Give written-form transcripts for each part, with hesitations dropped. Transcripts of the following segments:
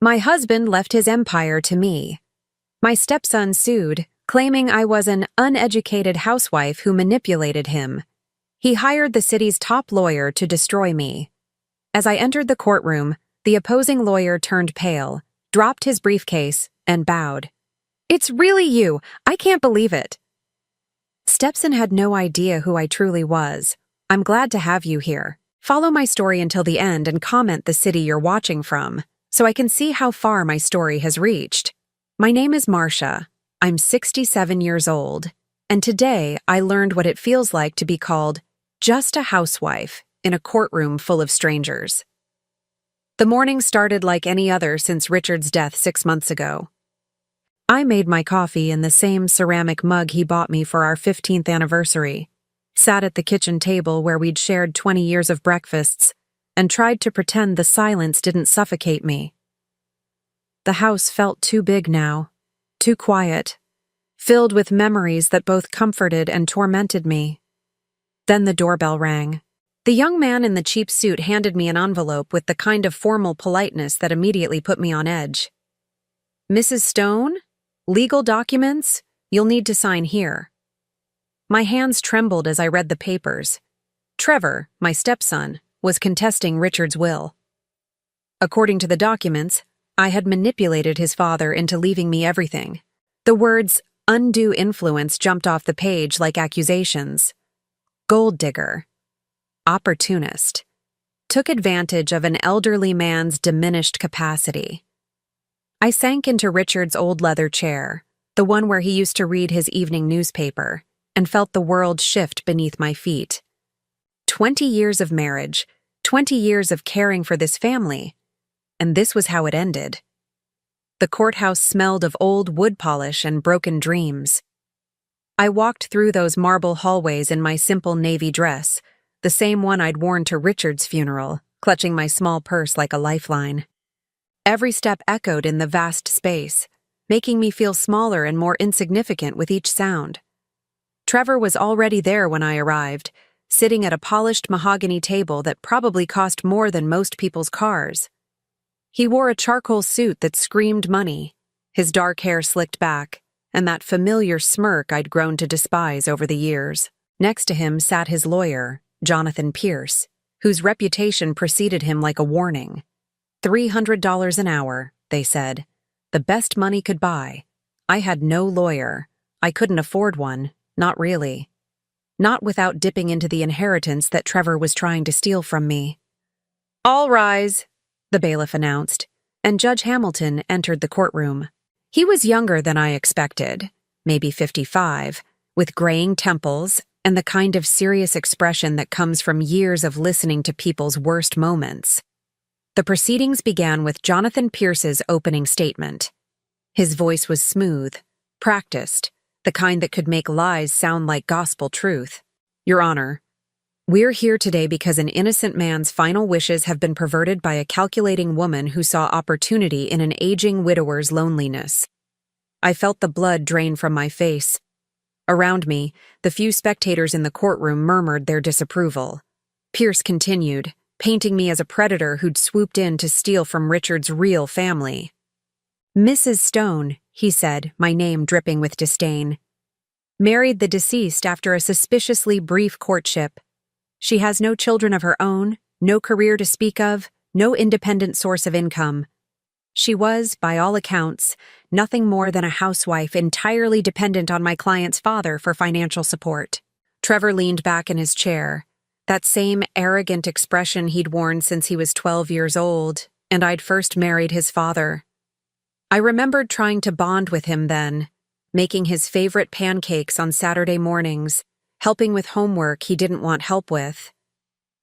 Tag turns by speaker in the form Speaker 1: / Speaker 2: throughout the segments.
Speaker 1: My husband left his empire to me. My stepson sued, claiming I was an uneducated housewife who manipulated him. He hired the city's top lawyer to destroy me. As I entered the courtroom, the opposing lawyer turned pale, dropped his briefcase, and bowed. "It's really you! I can't believe it!" Stepson had no idea who I truly was. "I'm glad to have you here. Follow my story until the end and comment the city you're watching from, so I can see how far my story has reached. My name is Marcia. I'm 67 years old, and today I learned what it feels like to be called just a housewife in a courtroom full of strangers." The morning started like any other since Richard's death 6 months ago. I made my coffee in the same ceramic mug he bought me for our 15th anniversary, sat at the kitchen table where we'd shared 20 years of breakfasts, and tried to pretend the silence didn't suffocate me. The house felt too big now, too quiet, filled with memories that both comforted and tormented me. Then the doorbell rang. The young man in the cheap suit handed me an envelope with the kind of formal politeness that immediately put me on edge. "Mrs. Stone? Legal documents? You'll need to sign here." My hands trembled as I read the papers. Trevor, my stepson, was contesting Richard's will. According to the documents, I had manipulated his father into leaving me everything. The words undue influence jumped off the page like accusations. Gold digger. Opportunist. Took advantage of an elderly man's diminished capacity. I sank into Richard's old leather chair, the one where he used to read his evening newspaper, and felt the world shift beneath my feet. 20 years of marriage, 20 years of caring for this family, and this was how it ended. The courthouse smelled of old wood polish and broken dreams. I walked through those marble hallways in my simple navy dress, the same one I'd worn to Richard's funeral, clutching my small purse like a lifeline. Every step echoed in the vast space, making me feel smaller and more insignificant with each sound. Trevor was already there when I arrived, sitting at a polished mahogany table that probably cost more than most people's cars. He wore a charcoal suit that screamed money, his dark hair slicked back, and that familiar smirk I'd grown to despise over the years. Next to him sat his lawyer, Jonathan Pierce, whose reputation preceded him like a warning. $300 an hour, they said. The best money could buy. I had no lawyer. I couldn't afford one, not really. Not without dipping into the inheritance that Trevor was trying to steal from me. "All rise," the bailiff announced, and Judge Hamilton entered the courtroom. He was younger than I expected, maybe 55, with graying temples and the kind of serious expression that comes from years of listening to people's worst moments. The proceedings began with Jonathan Pierce's opening statement. His voice was smooth, practiced, the kind that could make lies sound like gospel truth. "Your Honor, we're here today because an innocent man's final wishes have been perverted by a calculating woman who saw opportunity in an aging widower's loneliness." I felt the blood drain from my face. Around me, the few spectators in the courtroom murmured their disapproval. Pierce continued, painting me as a predator who'd swooped in to steal from Richard's real family. "Mrs. Stone," he said, my name dripping with disdain, "married the deceased after a suspiciously brief courtship. She has no children of her own, no career to speak of, no independent source of income. She was, by all accounts, nothing more than a housewife entirely dependent on my client's father for financial support." Trevor leaned back in his chair, that same arrogant expression he'd worn since he was 12 years old, and I'd first married his father. I remembered trying to bond with him then, making his favorite pancakes on Saturday mornings, helping with homework he didn't want help with,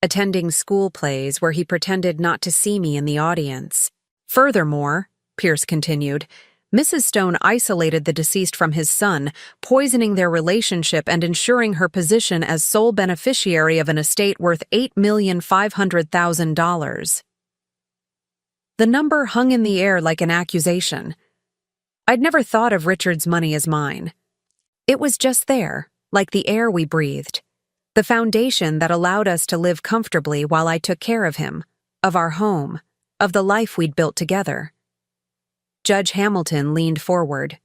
Speaker 1: attending school plays where he pretended not to see me in the audience. "Furthermore," Pierce continued, "Mrs. Stone isolated the deceased from his son, poisoning their relationship and ensuring her position as sole beneficiary of an estate worth $8,500,000. The number hung in the air like an accusation. I'd never thought of Richard's money as mine. It was just there, like the air we breathed, the foundation that allowed us to live comfortably while I took care of him, of our home, of the life we'd built together. Judge Hamilton leaned forward.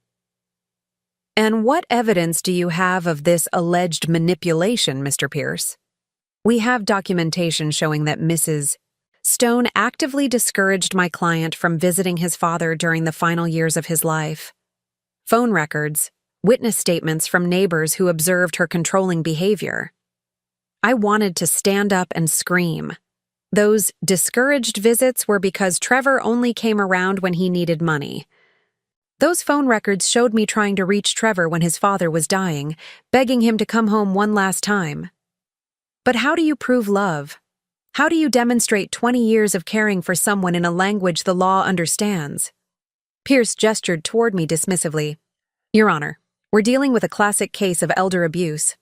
Speaker 1: "And what evidence do you have of this alleged manipulation, Mr. Pierce?" "We have documentation showing that Mrs. Stone actively discouraged my client from visiting his father during the final years of his life. Phone records, witness statements from neighbors who observed her controlling behavior." I wanted to stand up and scream. Those discouraged visits were because Trevor only came around when he needed money. Those phone records showed me trying to reach Trevor when his father was dying, begging him to come home one last time. But how do you prove love? How do you demonstrate 20 years of caring for someone in a language the law understands? Pierce gestured toward me dismissively. "Your Honor, we're dealing with a classic case of elder abuse.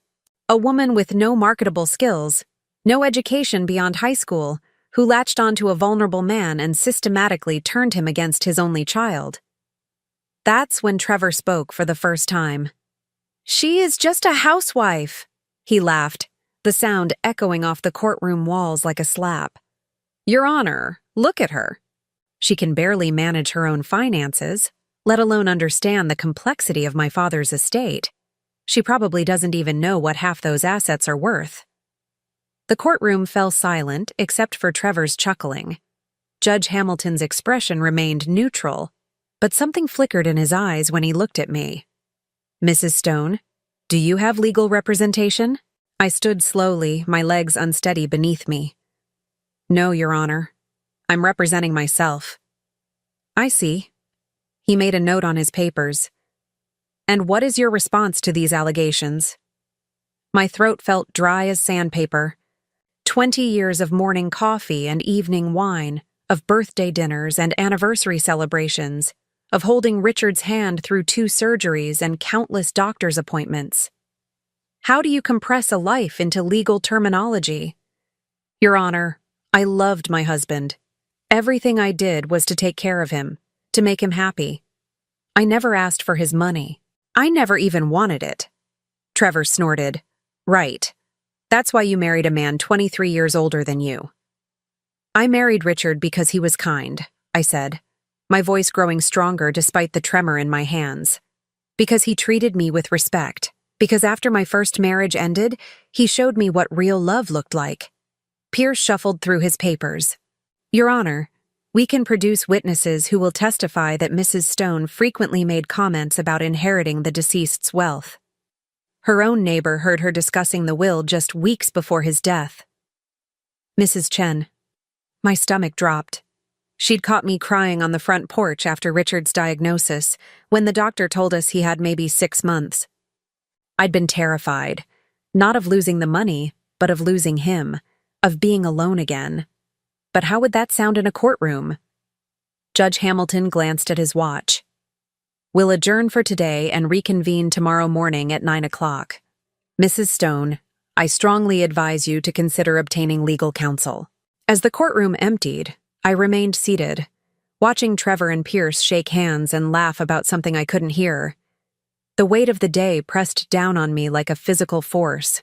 Speaker 1: A woman with no marketable skills, no education beyond high school, who latched onto a vulnerable man and systematically turned him against his only child." That's when Trevor spoke for the first time. "She is just a housewife," he laughed, the sound echoing off the courtroom walls like a slap. "Your Honor, look at her. She can barely manage her own finances, let alone understand the complexity of my father's estate. She probably doesn't even know what half those assets are worth." The courtroom fell silent except for Trevor's chuckling. Judge Hamilton's expression remained neutral, but something flickered in his eyes when he looked at me. "Mrs. Stone, do you have legal representation?" I stood slowly, my legs unsteady beneath me. "No, Your Honor. I'm representing myself." "I see." He made a note on his papers. "And what is your response to these allegations?" My throat felt dry as sandpaper. 20 years of morning coffee and evening wine, of birthday dinners and anniversary celebrations, of holding Richard's hand through 2 surgeries and countless doctor's appointments. How do you compress a life into legal terminology? Your Honor, I loved my husband. Everything I did was to take care of him, to make him happy. I never asked for his money. I never even wanted it. Trevor snorted. Right. That's why you married a man 23 years older than you. I married Richard because he was kind, I said, my voice growing stronger despite the tremor in my hands. Because he treated me with respect. Because after my first marriage ended, he showed me what real love looked like. Pierce shuffled through his papers. Your Honor, we can produce witnesses who will testify that Mrs. Stone frequently made comments about inheriting the deceased's wealth. Her own neighbor heard her discussing the will just weeks before his death. Mrs. Chen. My stomach dropped. She'd caught me crying on the front porch after Richard's diagnosis, when the doctor told us he had maybe 6 months. I'd been terrified, not of losing the money, but of losing him, of being alone again. But how would that sound in a courtroom? Judge Hamilton glanced at his watch. We'll adjourn for today and reconvene tomorrow morning at 9 o'clock. Mrs. Stone, I strongly advise you to consider obtaining legal counsel. As the courtroom emptied, I remained seated, watching Trevor and Pierce shake hands and laugh about something I couldn't hear. The weight of the day pressed down on me like a physical force.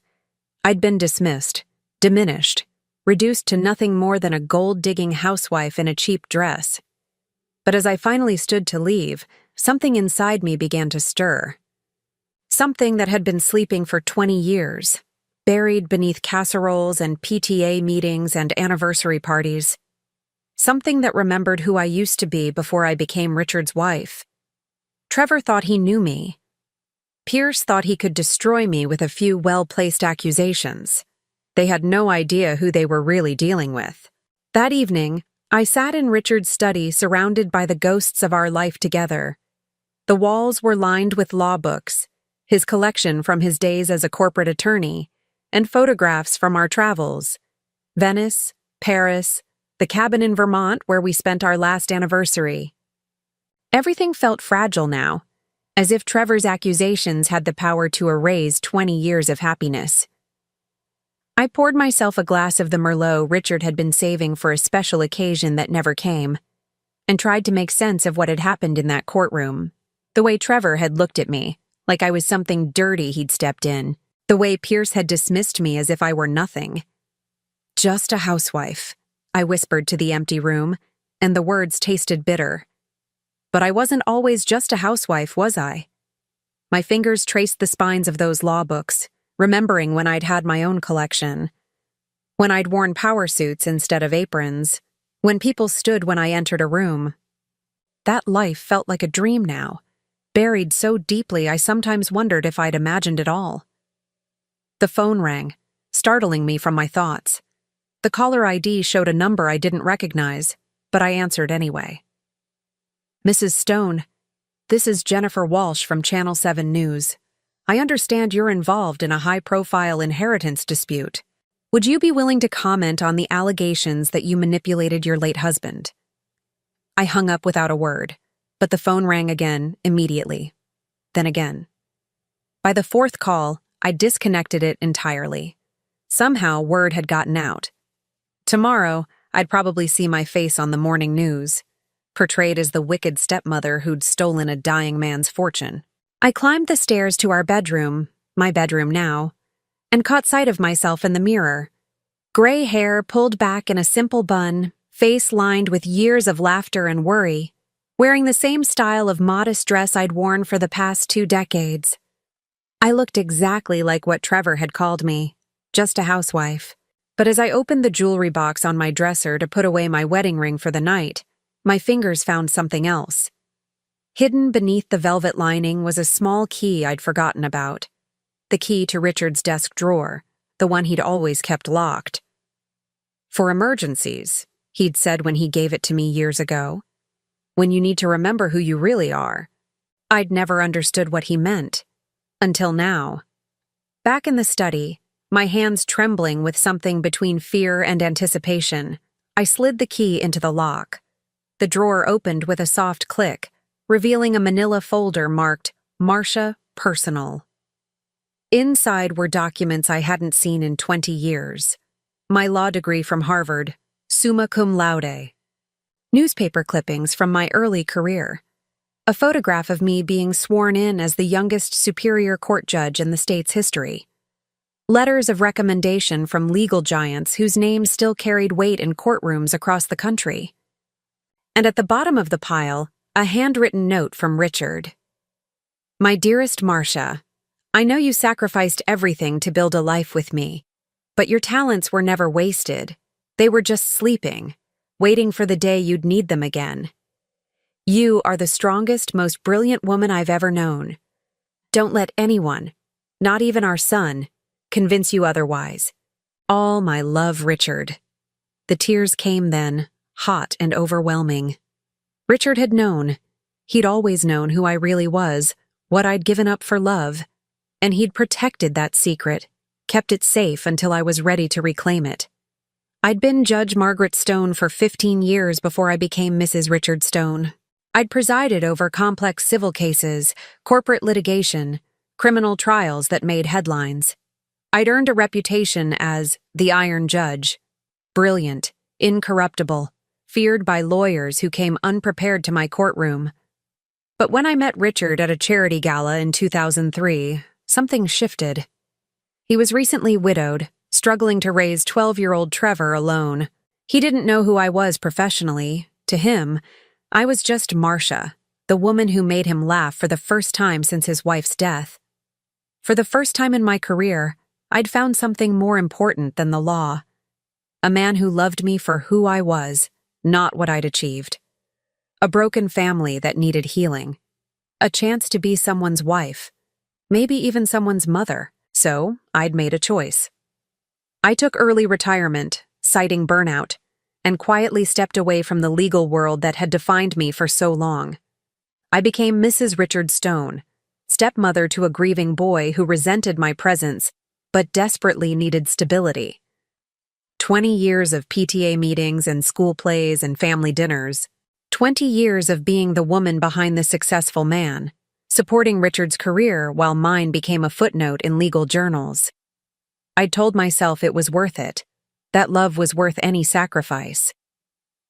Speaker 1: I'd been dismissed, diminished, reduced to nothing more than a gold-digging housewife in a cheap dress. But as I finally stood to leave, something inside me began to stir. Something that had been sleeping for 20 years, buried beneath casseroles and PTA meetings and anniversary parties. Something that remembered who I used to be before I became Richard's wife. Trevor thought he knew me. Pierce thought he could destroy me with a few well-placed accusations. They had no idea who they were really dealing with. That evening, I sat in Richard's study surrounded by the ghosts of our life together. The walls were lined with law books, his collection from his days as a corporate attorney, and photographs from our travels. Venice, Paris, the cabin in Vermont where we spent our last anniversary. Everything felt fragile now, as if Trevor's accusations had the power to erase 20 years of happiness. I poured myself a glass of the Merlot Richard had been saving for a special occasion that never came, and tried to make sense of what had happened in that courtroom. The way Trevor had looked at me, like I was something dirty he'd stepped in. The way Pierce had dismissed me as if I were nothing. Just a housewife, I whispered to the empty room, and the words tasted bitter. But I wasn't always just a housewife, was I? My fingers traced the spines of those law books, remembering when I'd had my own collection. When I'd worn power suits instead of aprons. When people stood when I entered a room. That life felt like a dream now, buried so deeply I sometimes wondered if I'd imagined it all. The phone rang, startling me from my thoughts. The caller ID showed a number I didn't recognize, but I answered anyway. Mrs. Stone, this is Jennifer Walsh from Channel 7 News. I understand you're involved in a high-profile inheritance dispute. Would you be willing to comment on the allegations that you manipulated your late husband? I hung up without a word, but the phone rang again immediately. Then again. By the fourth call, I disconnected it entirely. Somehow word had gotten out. Tomorrow, I'd probably see my face on the morning news, portrayed as the wicked stepmother who'd stolen a dying man's fortune. I climbed the stairs to our bedroom, my bedroom now, and caught sight of myself in the mirror. Gray hair pulled back in a simple bun, face lined with years of laughter and worry, wearing the same style of modest dress I'd worn for the past 2 decades. I looked exactly like what Trevor had called me, just a housewife. But as I opened the jewelry box on my dresser to put away my wedding ring for the night, my fingers found something else. Hidden beneath the velvet lining was a small key I'd forgotten about. The key to Richard's desk drawer, the one he'd always kept locked. For emergencies, he'd said when he gave it to me years ago. When you need to remember who you really are. I'd never understood what he meant. Until now. Back in the study, my hands trembling with something between fear and anticipation, I slid the key into the lock. The drawer opened with a soft click, revealing a manila folder marked Marcia Personal. Inside were documents I hadn't seen in 20 years. My law degree from Harvard, summa cum laude. Newspaper clippings from my early career. A photograph of me being sworn in as the youngest Superior Court judge in the state's history. Letters of recommendation from legal giants whose names still carried weight in courtrooms across the country. And at the bottom of the pile, a handwritten note from Richard. My dearest Marcia, I know you sacrificed everything to build a life with me, but your talents were never wasted. They were just sleeping, waiting for the day you'd need them again. You are the strongest, most brilliant woman I've ever known. Don't let anyone, not even our son, convince you otherwise. All my love, Richard. The tears came then, hot and overwhelming. Richard had known. He'd always known who I really was, what I'd given up for love. And he'd protected that secret, kept it safe until I was ready to reclaim it. I'd been Judge Margaret Stone for 15 years before I became Mrs. Richard Stone. I'd presided over complex civil cases, corporate litigation, criminal trials that made headlines. I'd earned a reputation as the Iron Judge, brilliant, incorruptible, feared by lawyers who came unprepared to my courtroom. But when I met Richard at a charity gala in 2003, something shifted. He was recently widowed, struggling to raise 12-year-old Trevor alone. He didn't know who I was professionally. To him, I was just Marcia, the woman who made him laugh for the first time since his wife's death. For the first time in my career, I'd found something more important than the law. A man who loved me for who I was, not what I'd achieved. A broken family that needed healing. A chance to be someone's wife. Maybe even someone's mother. So, I'd made a choice. I took early retirement, citing burnout, and quietly stepped away from the legal world that had defined me for so long. I became Mrs. Richard Stone, stepmother to a grieving boy who resented my presence, but desperately needed stability. 20 years of PTA meetings and school plays and family dinners. 20 years of being the woman behind the successful man, supporting Richard's career while mine became a footnote in legal journals. I'd told myself it was worth it, that love was worth any sacrifice.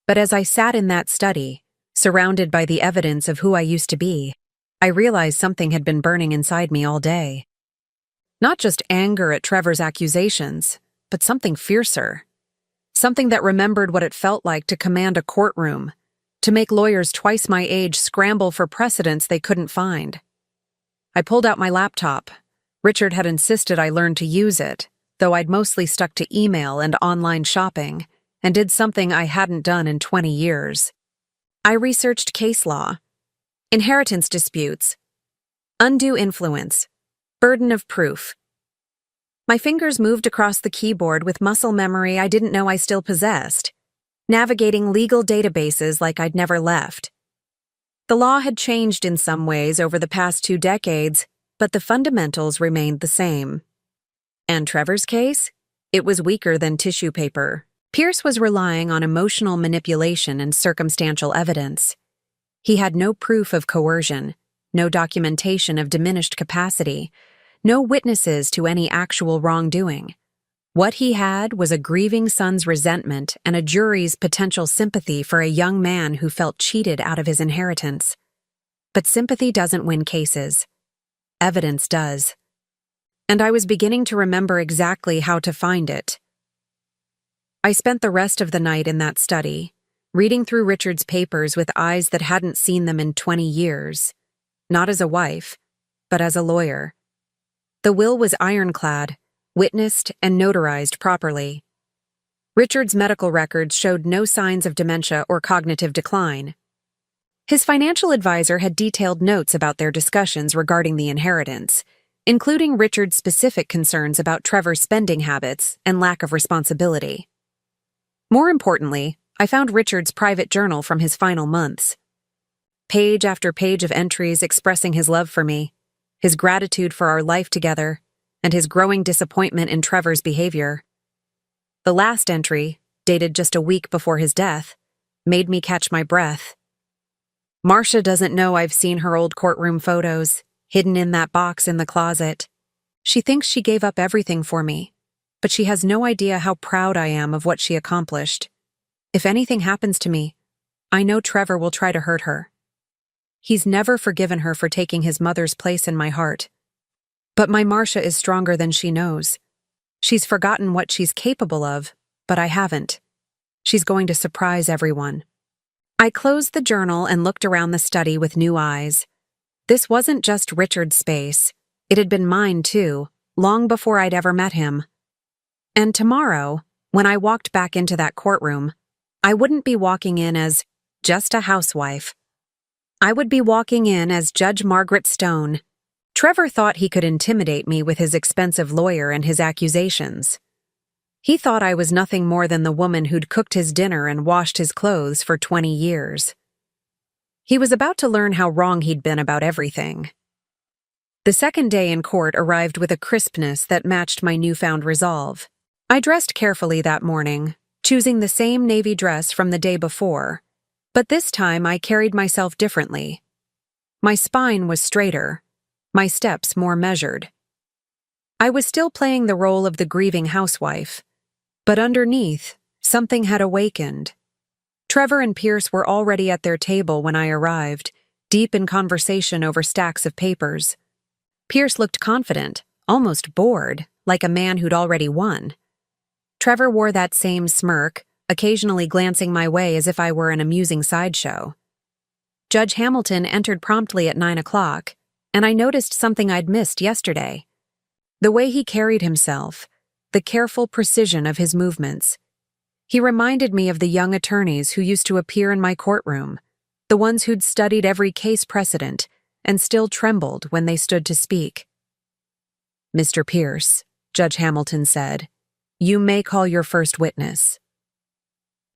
Speaker 1: But as I sat in that study, surrounded by the evidence of who I used to be, I realized something had been burning inside me all day. Not just anger at Trevor's accusations, but something fiercer. Something that remembered what it felt like to command a courtroom, to make lawyers twice my age scramble for precedents they couldn't find. I pulled out my laptop. Richard had insisted I learn to use it, though I'd mostly stuck to email and online shopping, and did something I hadn't done in 20 years. I researched case law, inheritance disputes, undue influence, burden of proof. My fingers moved across the keyboard with muscle memory I didn't know I still possessed, navigating legal databases like I'd never left. The law had changed in some ways over the past 2 decades, but the fundamentals remained the same. And Trevor's case? It was weaker than tissue paper. Pierce was relying on emotional manipulation and circumstantial evidence. He had no proof of coercion, no documentation of diminished capacity, no witnesses to any actual wrongdoing. What he had was a grieving son's resentment and a jury's potential sympathy for a young man who felt cheated out of his inheritance. But sympathy doesn't win cases. Evidence does. And I was beginning to remember exactly how to find it. I spent the rest of the night in that study, reading through Richard's papers with eyes that hadn't seen them in 20 years, not as a wife, but as a lawyer. The will was ironclad, witnessed and notarized properly. Richard's medical records showed no signs of dementia or cognitive decline. His financial advisor had detailed notes about their discussions regarding the inheritance, including Richard's specific concerns about Trevor's spending habits and lack of responsibility. More importantly, I found Richard's private journal from his final months. Page after page of entries expressing his love for me, his gratitude for our life together, and his growing disappointment in Trevor's behavior. The last entry, dated just a week before his death, made me catch my breath. Marcia doesn't know I've seen her old courtroom photos, hidden in that box in the closet. She thinks she gave up everything for me, but she has no idea how proud I am of what she accomplished. If anything happens to me, I know Trevor will try to hurt her. He's never forgiven her for taking his mother's place in my heart. But my Marcia is stronger than she knows. She's forgotten what she's capable of, but I haven't. She's going to surprise everyone. I closed the journal and looked around the study with new eyes. This wasn't just Richard's space. It had been mine too, long before I'd ever met him. And tomorrow, when I walked back into that courtroom, I wouldn't be walking in as just a housewife. I would be walking in as Judge Margaret Stone. Trevor thought he could intimidate me with his expensive lawyer and his accusations. He thought I was nothing more than the woman who'd cooked his dinner and washed his clothes for 20 years. He was about to learn how wrong he'd been about everything. The second day in court arrived with a crispness that matched my newfound resolve. I dressed carefully that morning, choosing the same navy dress from the day before, but this time I carried myself differently. My spine was straighter, my steps more measured. I was still playing the role of the grieving housewife, but underneath, something had awakened. Trevor and Pierce were already at their table when I arrived, deep in conversation over stacks of papers. Pierce looked confident, almost bored, like a man who'd already won. Trevor wore that same smirk, occasionally glancing my way as if I were an amusing sideshow. Judge Hamilton entered promptly at 9 o'clock, and I noticed something I'd missed yesterday. The way he carried himself, the careful precision of his movements. He reminded me of the young attorneys who used to appear in my courtroom, the ones who'd studied every case precedent and still trembled when they stood to speak. "Mr. Pierce," Judge Hamilton said, "you may call your first witness."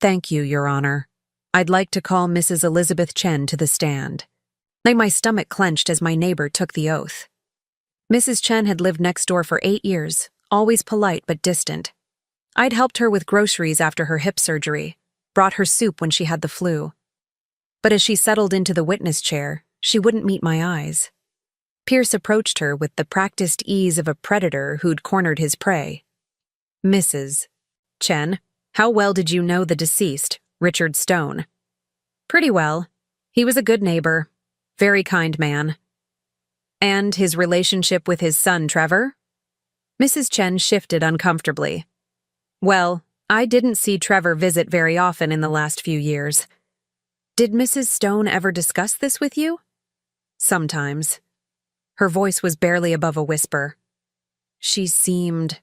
Speaker 1: "Thank you, Your Honor. I'd like to call Mrs. Elizabeth Chen to the stand." My stomach clenched as my neighbor took the oath. Mrs. Chen had lived next door for 8 years, always polite but distant. I'd helped her with groceries after her hip surgery, brought her soup when she had the flu. But as she settled into the witness chair, she wouldn't meet my eyes. Pierce approached her with the practiced ease of a predator who'd cornered his prey. "Mrs. Chen, how well did you know the deceased, Richard Stone?" "Pretty well. He was a good neighbor, very kind man." "And his relationship with his son, Trevor?" Mrs. Chen shifted uncomfortably. "Well, I didn't see Trevor visit very often in the last few years." Did Mrs. Stone ever discuss this with you? Sometimes. Her voice was barely above a whisper. She seemed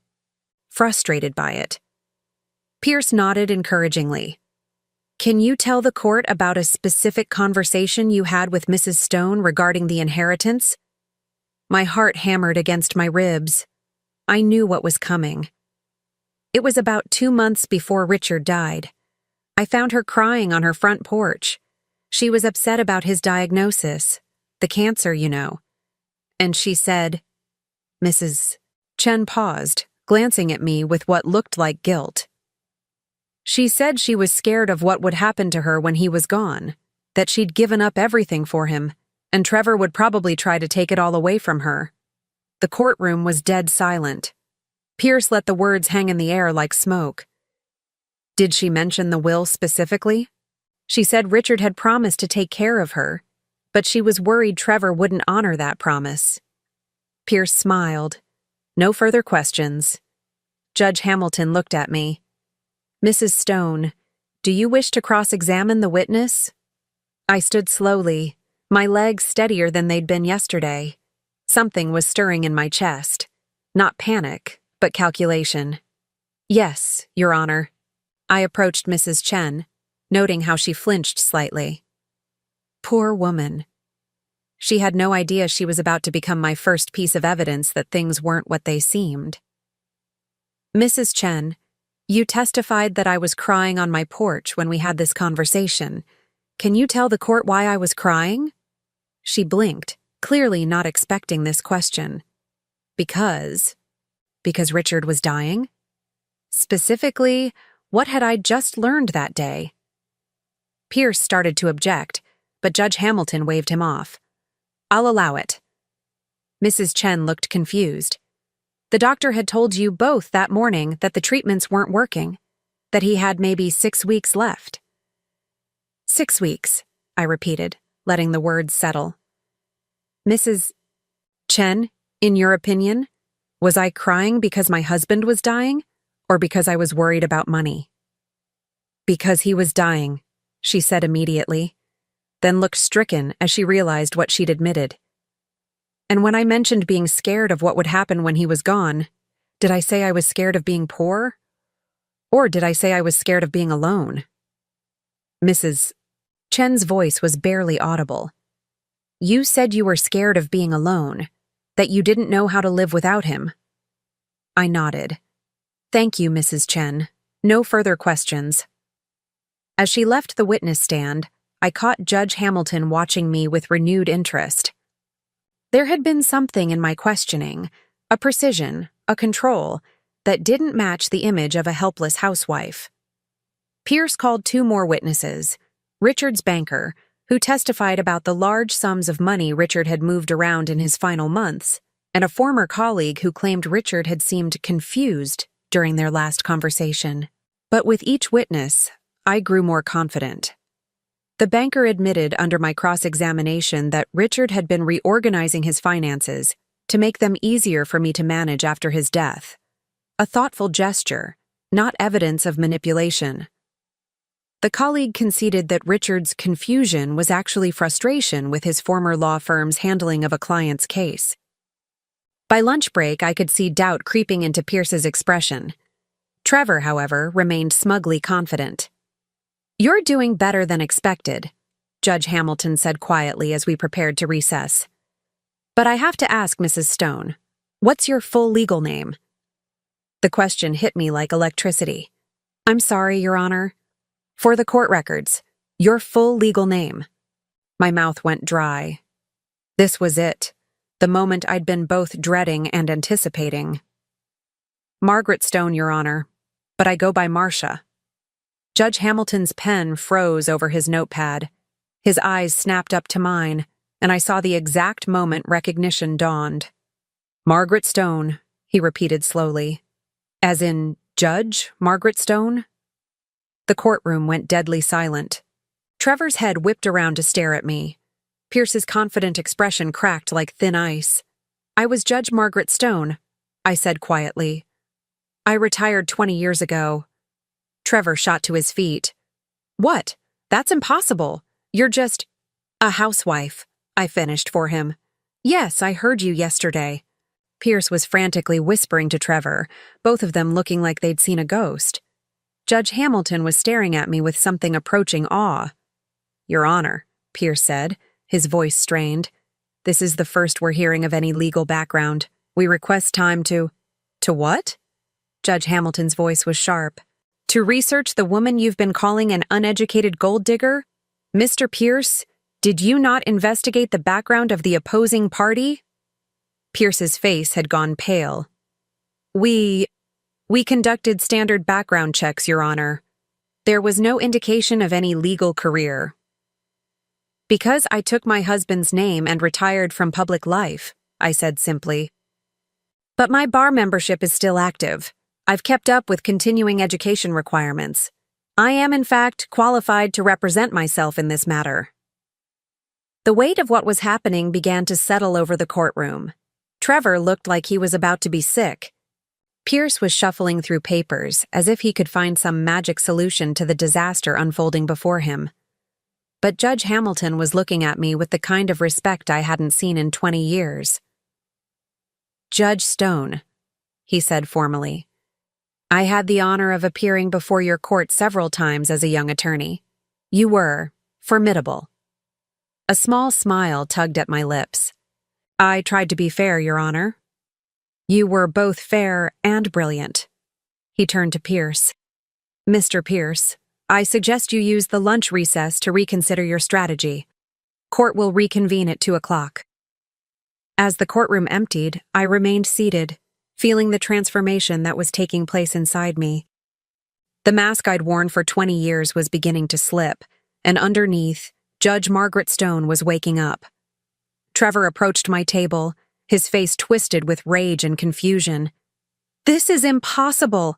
Speaker 1: frustrated by it. Pierce nodded encouragingly. Can you tell the court about a specific conversation you had with Mrs. Stone regarding the inheritance? My heart hammered against my ribs. I knew what was coming. It was about 2 months before Richard died. I found her crying on her front porch. She was upset about his diagnosis, the cancer, you know. And she said, Mrs. Chen paused, glancing at me with what looked like guilt. She said she was scared of what would happen to her when he was gone, that she'd given up everything for him, and Trevor would probably try to take it all away from her. The courtroom was dead silent. Pierce let the words hang in the air like smoke. Did she mention the will specifically? She said Richard had promised to take care of her, but she was worried Trevor wouldn't honor that promise. Pierce smiled. No further questions. Judge Hamilton looked at me. Mrs. Stone, do you wish to cross-examine the witness? I stood slowly, my legs steadier than they'd been yesterday. Something was stirring in my chest. Not panic, but calculation. Yes, Your Honor. I approached Mrs. Chen, noting how she flinched slightly. Poor woman. She had no idea she was about to become my first piece of evidence that things weren't what they seemed. Mrs. Chen, you testified that I was crying on my porch when we had this conversation. Can you tell the court why I was crying? She blinked, clearly not expecting this question. Because Richard was dying? Specifically, what had I just learned that day? Pierce started to object, but Judge Hamilton waved him off. I'll allow it. Mrs. Chen looked confused. The doctor had told you both that morning that the treatments weren't working, that he had maybe 6 weeks left. 6 weeks, I repeated, letting the words settle. Mrs. Chen, in your opinion, was I crying because my husband was dying, or because I was worried about money? Because he was dying, she said immediately, then looked stricken as she realized what she'd admitted. And when I mentioned being scared of what would happen when he was gone, did I say I was scared of being poor? Or did I say I was scared of being alone? Mrs. Chen's voice was barely audible. You said you were scared of being alone, that you didn't know how to live without him. I nodded. Thank you, Mrs. Chen. No further questions. As she left the witness stand, I caught Judge Hamilton watching me with renewed interest. There had been something in my questioning, a precision, a control, that didn't match the image of a helpless housewife. Pierce called 2 more witnesses, Richard's banker, who testified about the large sums of money Richard had moved around in his final months, and a former colleague who claimed Richard had seemed confused during their last conversation. But with each witness, I grew more confident. The banker admitted under my cross-examination that Richard had been reorganizing his finances to make them easier for me to manage after his death. A thoughtful gesture, not evidence of manipulation. The colleague conceded that Richard's confusion was actually frustration with his former law firm's handling of a client's case. By lunch break, I could see doubt creeping into Pierce's expression. Trevor, however, remained smugly confident. You're doing better than expected, Judge Hamilton said quietly as we prepared to recess. But I have to ask, Mrs. Stone, what's your full legal name? The question hit me like electricity. I'm sorry, Your Honor. For the court records, your full legal name. My mouth went dry. This was it, the moment I'd been both dreading and anticipating. Margaret Stone, Your Honor, but I go by Marcia. Judge Hamilton's pen froze over his notepad. His eyes snapped up to mine, and I saw the exact moment recognition dawned. Margaret Stone, he repeated slowly. As in, Judge Margaret Stone? The courtroom went deadly silent. Trevor's head whipped around to stare at me. Pierce's confident expression cracked like thin ice. I was Judge Margaret Stone, I said quietly. I retired 20 years ago. Trevor shot to his feet. What? That's impossible. You're just a housewife, I finished for him. Yes, I heard you yesterday. Pierce was frantically whispering to Trevor, both of them looking like they'd seen a ghost. Judge Hamilton was staring at me with something approaching awe. Your Honor, Pierce said, his voice strained. This is the first we're hearing of any legal background. We request time to— To what? Judge Hamilton's voice was sharp. To research the woman you've been calling an uneducated gold digger? Mr. Pierce, did you not investigate the background of the opposing party? Pierce's face had gone pale. We conducted standard background checks, Your Honor. There was no indication of any legal career. Because I took my husband's name and retired from public life, I said simply. But my bar membership is still active. I've kept up with continuing education requirements. I am, in fact, qualified to represent myself in this matter. The weight of what was happening began to settle over the courtroom. Trevor looked like he was about to be sick. Pierce was shuffling through papers as if he could find some magic solution to the disaster unfolding before him. But Judge Hamilton was looking at me with the kind of respect I hadn't seen in 20 years. Judge Stone, he said formally. I had the honor of appearing before your court several times as a young attorney. You were formidable. A small smile tugged at my lips. I tried to be fair, Your Honor. You were both fair and brilliant. He turned to Pierce. Mr. Pierce, I suggest you use the lunch recess to reconsider your strategy. Court will reconvene at 2 o'clock. As the courtroom emptied, I remained seated, feeling the transformation that was taking place inside me. The mask I'd worn for 20 years was beginning to slip, and underneath, Judge Margaret Stone was waking up. Trevor approached my table, his face twisted with rage and confusion. This is impossible.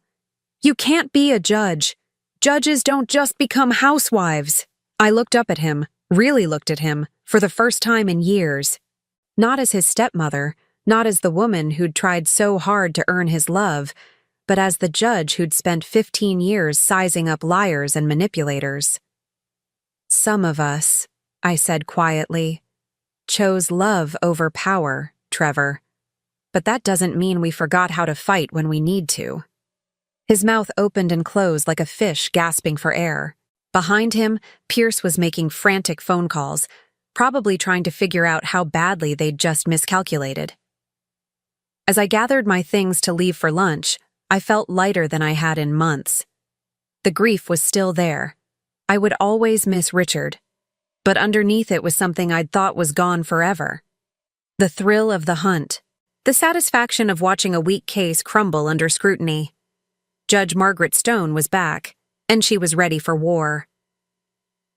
Speaker 1: You can't be a judge. Judges don't just become housewives. I looked up at him, really looked at him, for the first time in years. Not as his stepmother, not as the woman who'd tried so hard to earn his love, but as the judge who'd spent 15 years sizing up liars and manipulators. Some of us, I said quietly, chose love over power, Trevor. But that doesn't mean we forgot how to fight when we need to. His mouth opened and closed like a fish gasping for air. Behind him, Pierce was making frantic phone calls, probably trying to figure out how badly they'd just miscalculated. As I gathered my things to leave for lunch, I felt lighter than I had in months. The grief was still there. I would always miss Richard. But underneath it was something I'd thought was gone forever. The thrill of the hunt. The satisfaction of watching a weak case crumble under scrutiny. Judge Margaret Stone was back, and she was ready for war.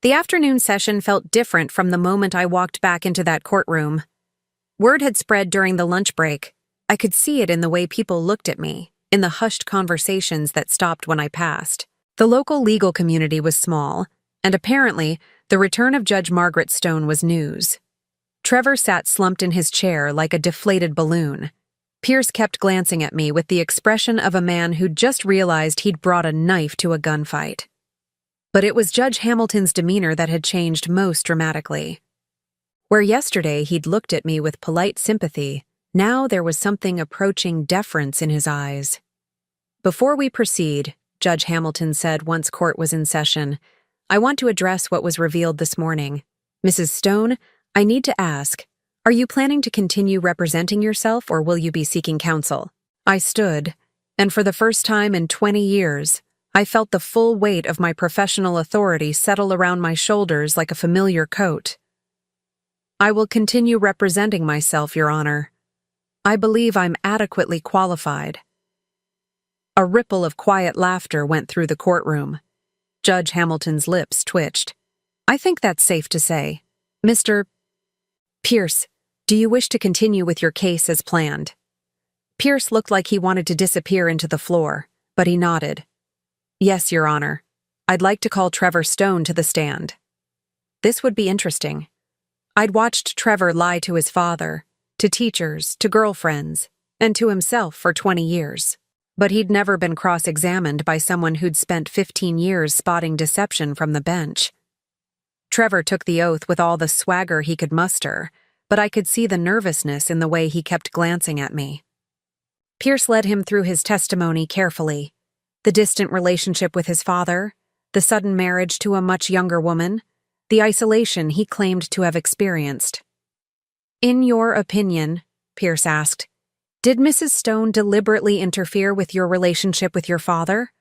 Speaker 1: The afternoon session felt different from the moment I walked back into that courtroom. Word had spread during the lunch break. I could see it in the way people looked at me, in the hushed conversations that stopped when I passed. The local legal community was small, and apparently, the return of Judge Margaret Stone was news. Trevor sat slumped in his chair like a deflated balloon. Pierce kept glancing at me with the expression of a man who'd just realized he'd brought a knife to a gunfight. But it was Judge Hamilton's demeanor that had changed most dramatically. Where yesterday he'd looked at me with polite sympathy, now there was something approaching deference in his eyes. Before we proceed, Judge Hamilton said once court was in session, I want to address what was revealed this morning. Mrs. Stone, I need to ask, are you planning to continue representing yourself or will you be seeking counsel? I stood, and for the first time in 20 years, I felt the full weight of my professional authority settle around my shoulders like a familiar coat. I will continue representing myself, Your Honor. I believe I'm adequately qualified. A ripple of quiet laughter went through the courtroom. Judge Hamilton's lips twitched. I think that's safe to say. Mr. Pierce, do you wish to continue with your case as planned? Pierce looked like he wanted to disappear into the floor, but he nodded. Yes, Your Honor. I'd like to call Trevor Stone to the stand. This would be interesting. I'd watched Trevor lie to his father, to teachers, to girlfriends, and to himself for 20 years. But he'd never been cross-examined by someone who'd spent 15 years spotting deception from the bench. Trevor took the oath with all the swagger he could muster, but I could see the nervousness in the way he kept glancing at me. Pierce led him through his testimony carefully. The distant relationship with his father, the sudden marriage to a much younger woman, the isolation he claimed to have experienced. "In your opinion," Pierce asked, "did Mrs. Stone deliberately interfere with your relationship with your father?"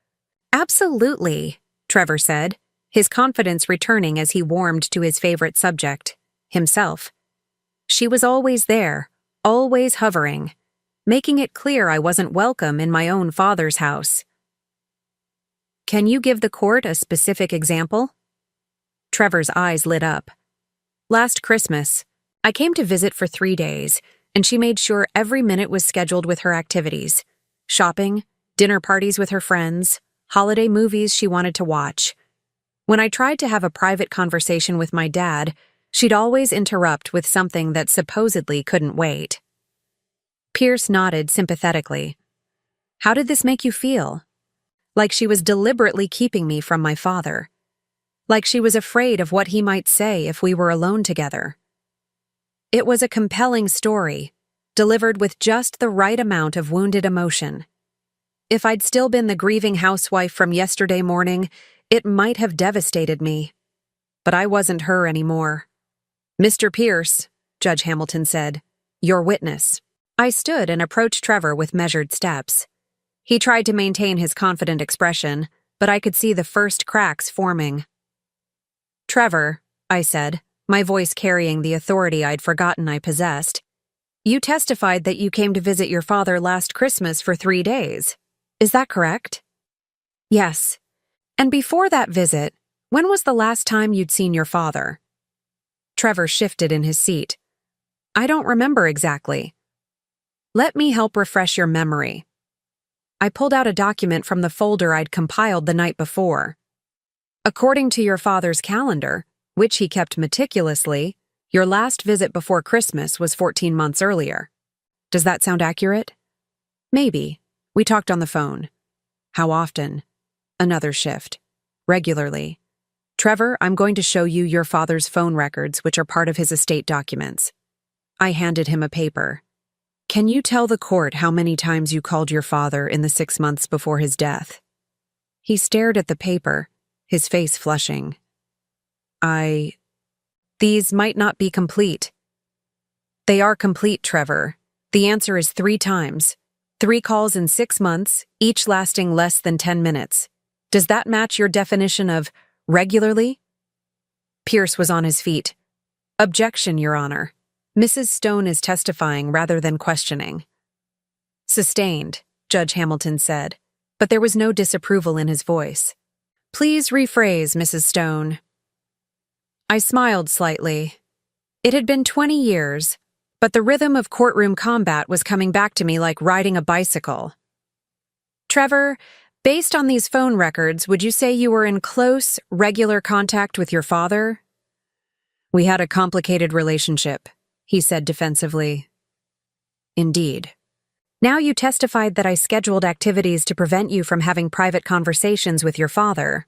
Speaker 1: "Absolutely," Trevor said, his confidence returning as he warmed to his favorite subject, himself. "She was always there, always hovering, making it clear I wasn't welcome in my own father's house." "Can you give the court a specific example?" Trevor's eyes lit up. "Last Christmas, I came to visit for 3 days, and she made sure every minute was scheduled with her activities. Shopping, dinner parties with her friends, holiday movies she wanted to watch. When I tried to have a private conversation with my dad, she'd always interrupt with something that supposedly couldn't wait." Pierce nodded sympathetically. "How did this make you feel?" "Like she was deliberately keeping me from my father. Like she was afraid of what he might say if we were alone together." It was a compelling story, delivered with just the right amount of wounded emotion. If I'd still been the grieving housewife from yesterday morning, it might have devastated me. But I wasn't her anymore. "Mr. Pierce," Judge Hamilton said, "your witness." I stood and approached Trevor with measured steps. He tried to maintain his confident expression, but I could see the first cracks forming. "Trevor," I said, my voice carrying the authority I'd forgotten I possessed, "you testified that you came to visit your father last Christmas for 3 days. Is that correct?" "Yes. And before that visit, when was the last time you'd seen your father?" Trevor shifted in his seat. "I don't remember exactly." "Let me help refresh your memory." I pulled out a document from the folder I'd compiled the night before. "According to your father's calendar, which he kept meticulously, your last visit before Christmas was 14 months earlier. Does that sound accurate?" "Maybe. We talked on the phone." "How often?" "Another shift. Regularly." "Trevor, I'm going to show you your father's phone records, which are part of his estate documents." I handed him a paper. "Can you tell the court how many times you called your father in the 6 months before his death?" He stared at the paper, his face flushing. These might not be complete." "They are complete, Trevor. The answer is 3 times. 3 calls in 6 months, each lasting less than 10 minutes. Does that match your definition of regularly?" Pierce was on his feet. "Objection, Your Honor. Mrs. Stone is testifying rather than questioning." "Sustained," Judge Hamilton said, but there was no disapproval in his voice. "Please rephrase, Mrs. Stone." I smiled slightly. It had been 20 years, but the rhythm of courtroom combat was coming back to me like riding a bicycle. "Trevor, based on these phone records, would you say you were in close, regular contact with your father?" "We had a complicated relationship," he said defensively. "Indeed. Now you testified that I scheduled activities to prevent you from having private conversations with your father.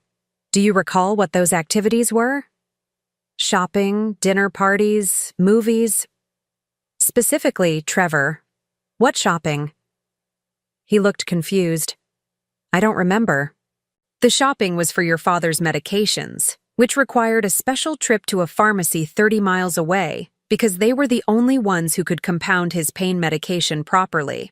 Speaker 1: Do you recall what those activities were?" "Shopping, dinner parties, movies." "Specifically, Trevor, what shopping?" He looked confused. "I don't remember." "The shopping was for your father's medications, which required a special trip to a pharmacy 30 miles away because they were the only ones who could compound his pain medication properly.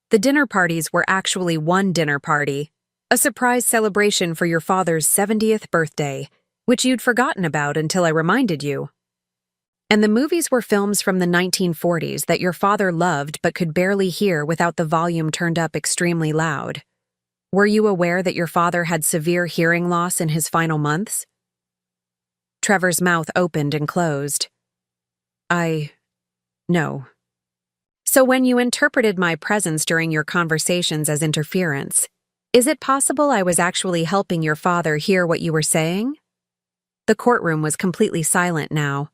Speaker 1: The dinner parties were actually one dinner party, a surprise celebration for your father's 70th birthday, which you'd forgotten about until I reminded you. And the movies were films from the 1940s that your father loved but could barely hear without the volume turned up extremely loud. Were you aware that your father had severe hearing loss in his final months?" Trevor's mouth opened and closed. No. "So when you interpreted my presence during your conversations as interference, is it possible I was actually helping your father hear what you were saying?" The courtroom was completely silent now.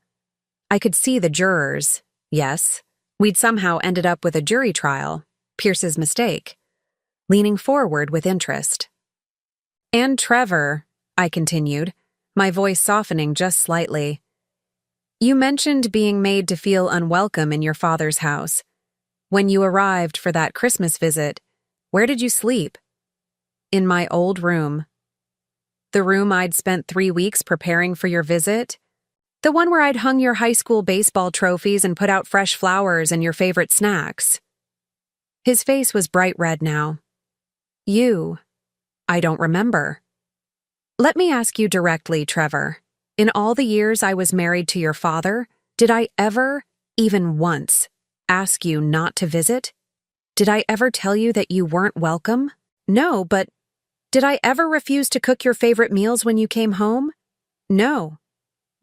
Speaker 1: I could see the jurors. Yes, we'd somehow ended up with a jury trial, Pierce's mistake, leaning forward with interest. "And Trevor," I continued, my voice softening just slightly. You mentioned being made to feel unwelcome in your father's house. When you arrived for that Christmas visit, where did you sleep? In my old room. The room I'd spent 3 weeks preparing for your visit? The one where I'd hung your high school baseball trophies and put out fresh flowers and your favorite snacks. His face was bright red now. I don't remember. Let me ask you directly, Trevor. In all the years I was married to your father, did I ever, even once, ask you not to visit? Did I ever tell you that you weren't welcome? No, but did I ever refuse to cook your favorite meals when you came home? No.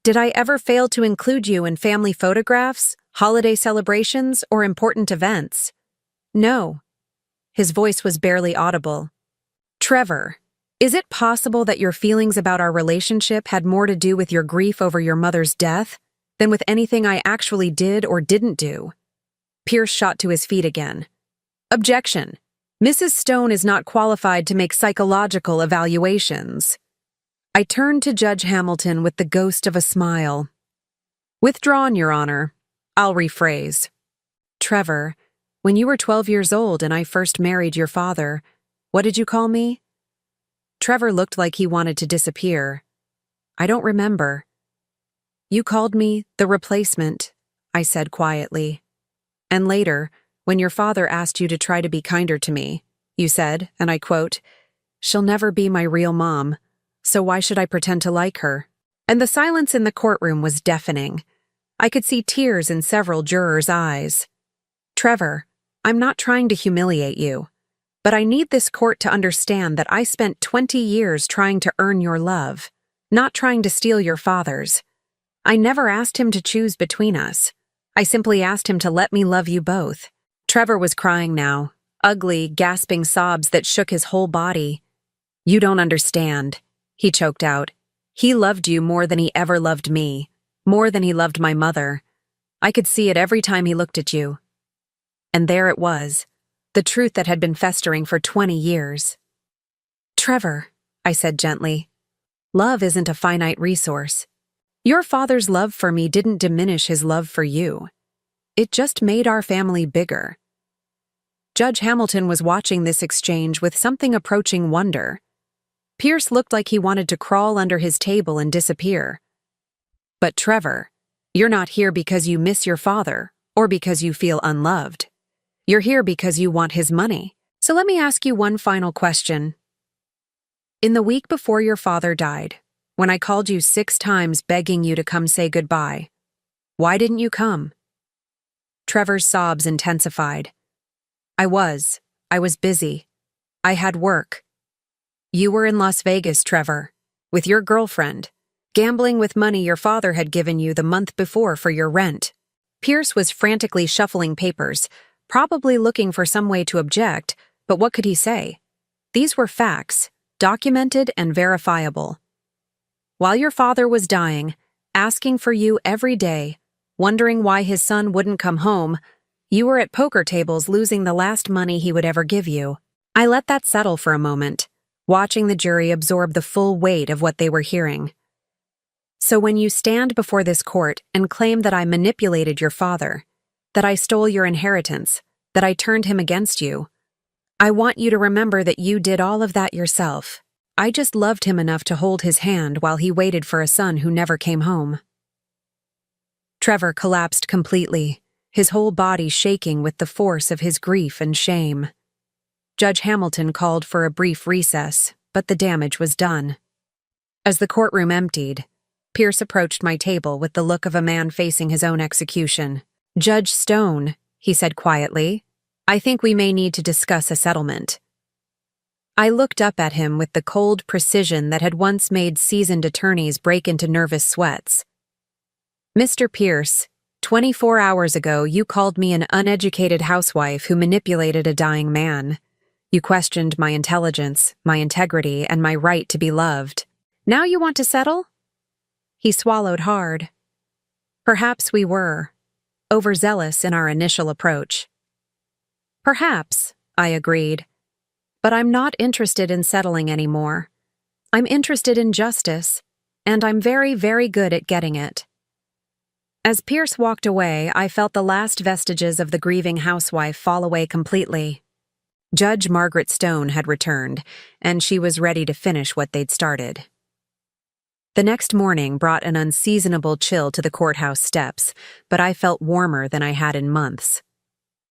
Speaker 1: Did I ever fail to include you in family photographs, holiday celebrations, or important events? No. His voice was barely audible. Trevor, is it possible that your feelings about our relationship had more to do with your grief over your mother's death than with anything I actually did or didn't do? Pierce shot to his feet again. Objection. Mrs. Stone is not qualified to make psychological evaluations. I turned to Judge Hamilton with the ghost of a smile. Withdrawn, Your Honor. I'll rephrase. Trevor, when you were 12 years old and I first married your father, what did you call me? Trevor looked like he wanted to disappear. I don't remember. You called me the replacement, I said quietly. And later, when your father asked you to try to be kinder to me, you said, and I quote, "She'll never be my real mom, so why should I pretend to like her?" And the silence in the courtroom was deafening. I could see tears in several jurors' eyes. Trevor, I'm not trying to humiliate you, but I need this court to understand that I spent 20 years trying to earn your love, not trying to steal your father's. I never asked him to choose between us. I simply asked him to let me love you both. Trevor was crying now, ugly, gasping sobs that shook his whole body. You don't understand, he choked out. He loved you more than he ever loved me, more than he loved my mother. I could see it every time he looked at you. And there it was, the truth that had been festering for 20 years. Trevor, I said gently, love isn't a finite resource. Your father's love for me didn't diminish his love for you. It just made our family bigger. Judge Hamilton was watching this exchange with something approaching wonder. Pierce looked like he wanted to crawl under his table and disappear. But Trevor, you're not here because you miss your father or because you feel unloved. You're here because you want his money. So let me ask you one final question. In the week before your father died, when I called you 6 times begging you to come say goodbye, why didn't you come? Trevor's sobs intensified. I was busy. I had work. You were in Las Vegas, Trevor, with your girlfriend, gambling with money your father had given you the month before for your rent. Pierce was frantically shuffling papers, probably looking for some way to object, but what could he say? These were facts, documented and verifiable. While your father was dying, asking for you every day, wondering why his son wouldn't come home, you were at poker tables losing the last money he would ever give you. I let that settle for a moment, watching the jury absorb the full weight of what they were hearing. So when you stand before this court and claim that I manipulated your father, that I stole your inheritance, that I turned him against you, I want you to remember that you did all of that yourself. I just loved him enough to hold his hand while he waited for a son who never came home. Trevor collapsed completely, his whole body shaking with the force of his grief and shame. Judge Hamilton called for a brief recess, but the damage was done. As the courtroom emptied, Pierce approached my table with the look of a man facing his own execution. Judge Stone, he said quietly, I think we may need to discuss a settlement. I looked up at him with the cold precision that had once made seasoned attorneys break into nervous sweats. Mr. Pierce, 24 hours ago you called me an uneducated housewife who manipulated a dying man. You questioned my intelligence, my integrity, and my right to be loved. Now you want to settle? He swallowed hard. Perhaps we were overzealous in our initial approach. Perhaps, I agreed. But I'm not interested in settling anymore. I'm interested in justice. and I'm very, very good at getting it." As Pierce walked away, I felt the last vestiges of the grieving housewife fall away completely. Judge Margaret Stone had returned, and she was ready to finish what they'd started. The next morning brought an unseasonable chill to the courthouse steps, but I felt warmer than I had in months.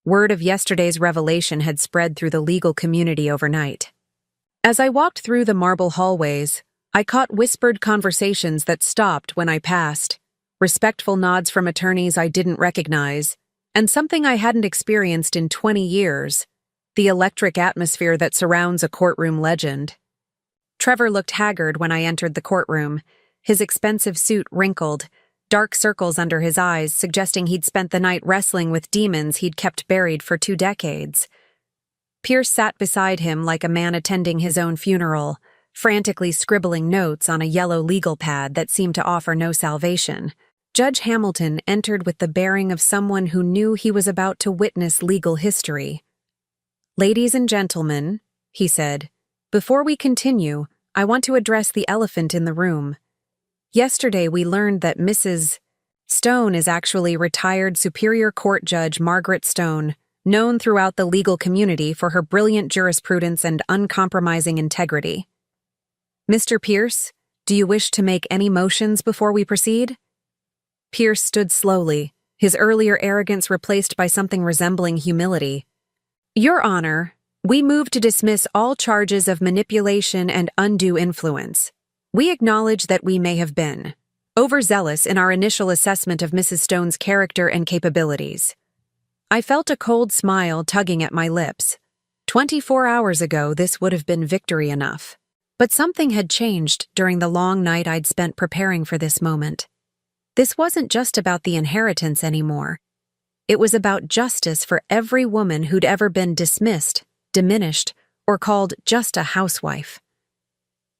Speaker 1: Word of yesterday's revelation had spread through the legal community overnight. As I walked through the marble hallways, I caught whispered conversations that stopped when I passed, respectful nods from attorneys I didn't recognize, and something I hadn't experienced in 20 years, the electric atmosphere that surrounds a courtroom legend. Trevor looked haggard when I entered the courtroom, his expensive suit wrinkled, dark circles under his eyes suggesting he'd spent the night wrestling with demons he'd kept buried for 2 decades. Pierce sat beside him like a man attending his own funeral, frantically scribbling notes on a yellow legal pad that seemed to offer no salvation. Judge Hamilton entered with the bearing of someone who knew he was about to witness legal history. "Ladies and gentlemen," he said, "before we continue, I want to address the elephant in the room. Yesterday we learned that Mrs. Stone is actually retired Superior Court Judge Margaret Stone, known throughout the legal community for her brilliant jurisprudence and uncompromising integrity. Mr. Pierce, do you wish to make any motions before we proceed?" Pierce stood slowly, his earlier arrogance replaced by something resembling humility. "Your Honor, we move to dismiss all charges of manipulation and undue influence. We acknowledge that we may have been overzealous in our initial assessment of Mrs. Stone's character and capabilities." I felt a cold smile tugging at my lips. 24 hours ago, this would have been victory enough. But something had changed during the long night I'd spent preparing for this moment. This wasn't just about the inheritance anymore. It was about justice for every woman who'd ever been dismissed, diminished, or called just a housewife.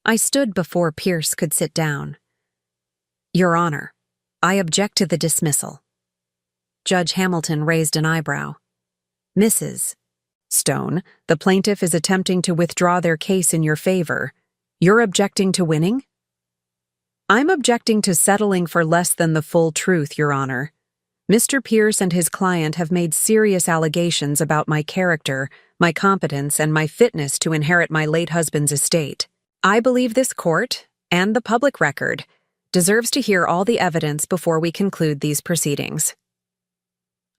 Speaker 1: I stood before Pierce could sit down. "Your Honor, I object to the dismissal." Judge Hamilton raised an eyebrow. "Mrs. Stone, the plaintiff is attempting to withdraw their case in your favor. You're objecting to winning?" "I'm objecting to settling for less than the full truth, Your Honor. Mr. Pierce and his client have made serious allegations about my character, my competence, and my fitness to inherit my late husband's estate. I believe this court, and the public record, deserves to hear all the evidence before we conclude these proceedings."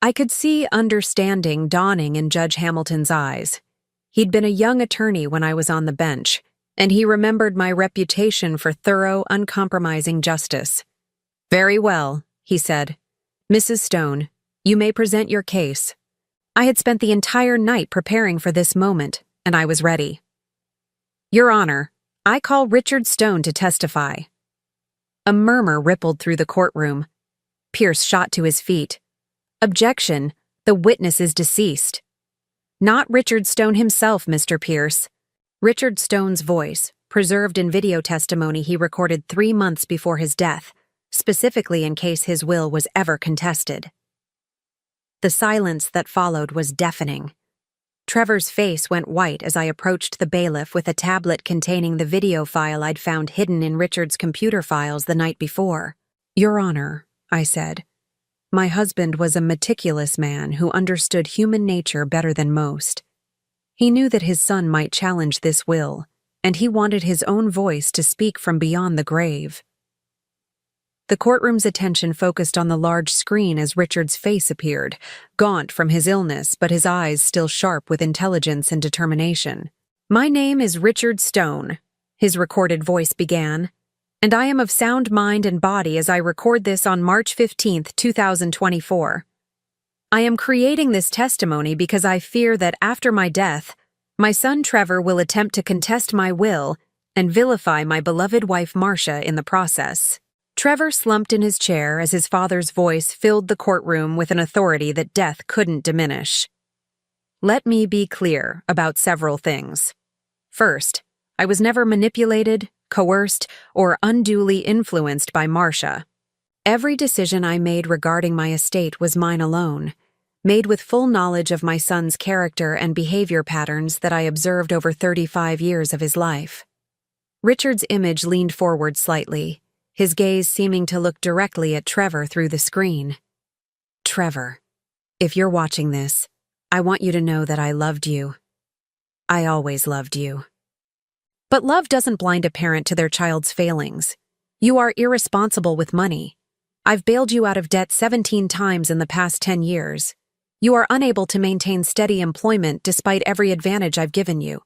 Speaker 1: I could see understanding dawning in Judge Hamilton's eyes. He'd been a young attorney when I was on the bench, and he remembered my reputation for thorough, uncompromising justice. "Very well," he said. "Mrs. Stone, you may present your case." I had spent the entire night preparing for this moment, and I was ready. "Your Honor, I call Richard Stone to testify." A murmur rippled through the courtroom. Pierce shot to his feet. "Objection, the witness is deceased." "Not Richard Stone himself, Mr. Pierce." Richard Stone's voice, preserved in video testimony he recorded 3 months before his death, specifically in case his will was ever contested. The silence that followed was deafening. Trevor's face went white as I approached the bailiff with a tablet containing the video file I'd found hidden in Richard's computer files the night before. "Your Honor," I said, "my husband was a meticulous man who understood human nature better than most. He knew that his son might challenge this will, and he wanted his own voice to speak from beyond the grave." The courtroom's attention focused on the large screen as Richard's face appeared, gaunt from his illness but his eyes still sharp with intelligence and determination. "My name is Richard Stone," his recorded voice began, "and I am of sound mind and body as I record this on March 15th, 2024. I am creating this testimony because I fear that after my death, my son Trevor will attempt to contest my will and vilify my beloved wife Marcia in the process." Trevor slumped in his chair as his father's voice filled the courtroom with an authority that death couldn't diminish. "Let me be clear about several things. First, I was never manipulated, coerced, or unduly influenced by Marcia. Every decision I made regarding my estate was mine alone, made with full knowledge of my son's character and behavior patterns that I observed over 35 years of his life." Richard's image leaned forward slightly, his gaze seeming to look directly at Trevor through the screen. Trevor, if you're watching this, I want you to know that I loved you. I always loved you. But love doesn't blind a parent to their child's failings. You are irresponsible with money. I've bailed you out of debt 17 times in the past 10 years. You are unable to maintain steady employment despite every advantage I've given you.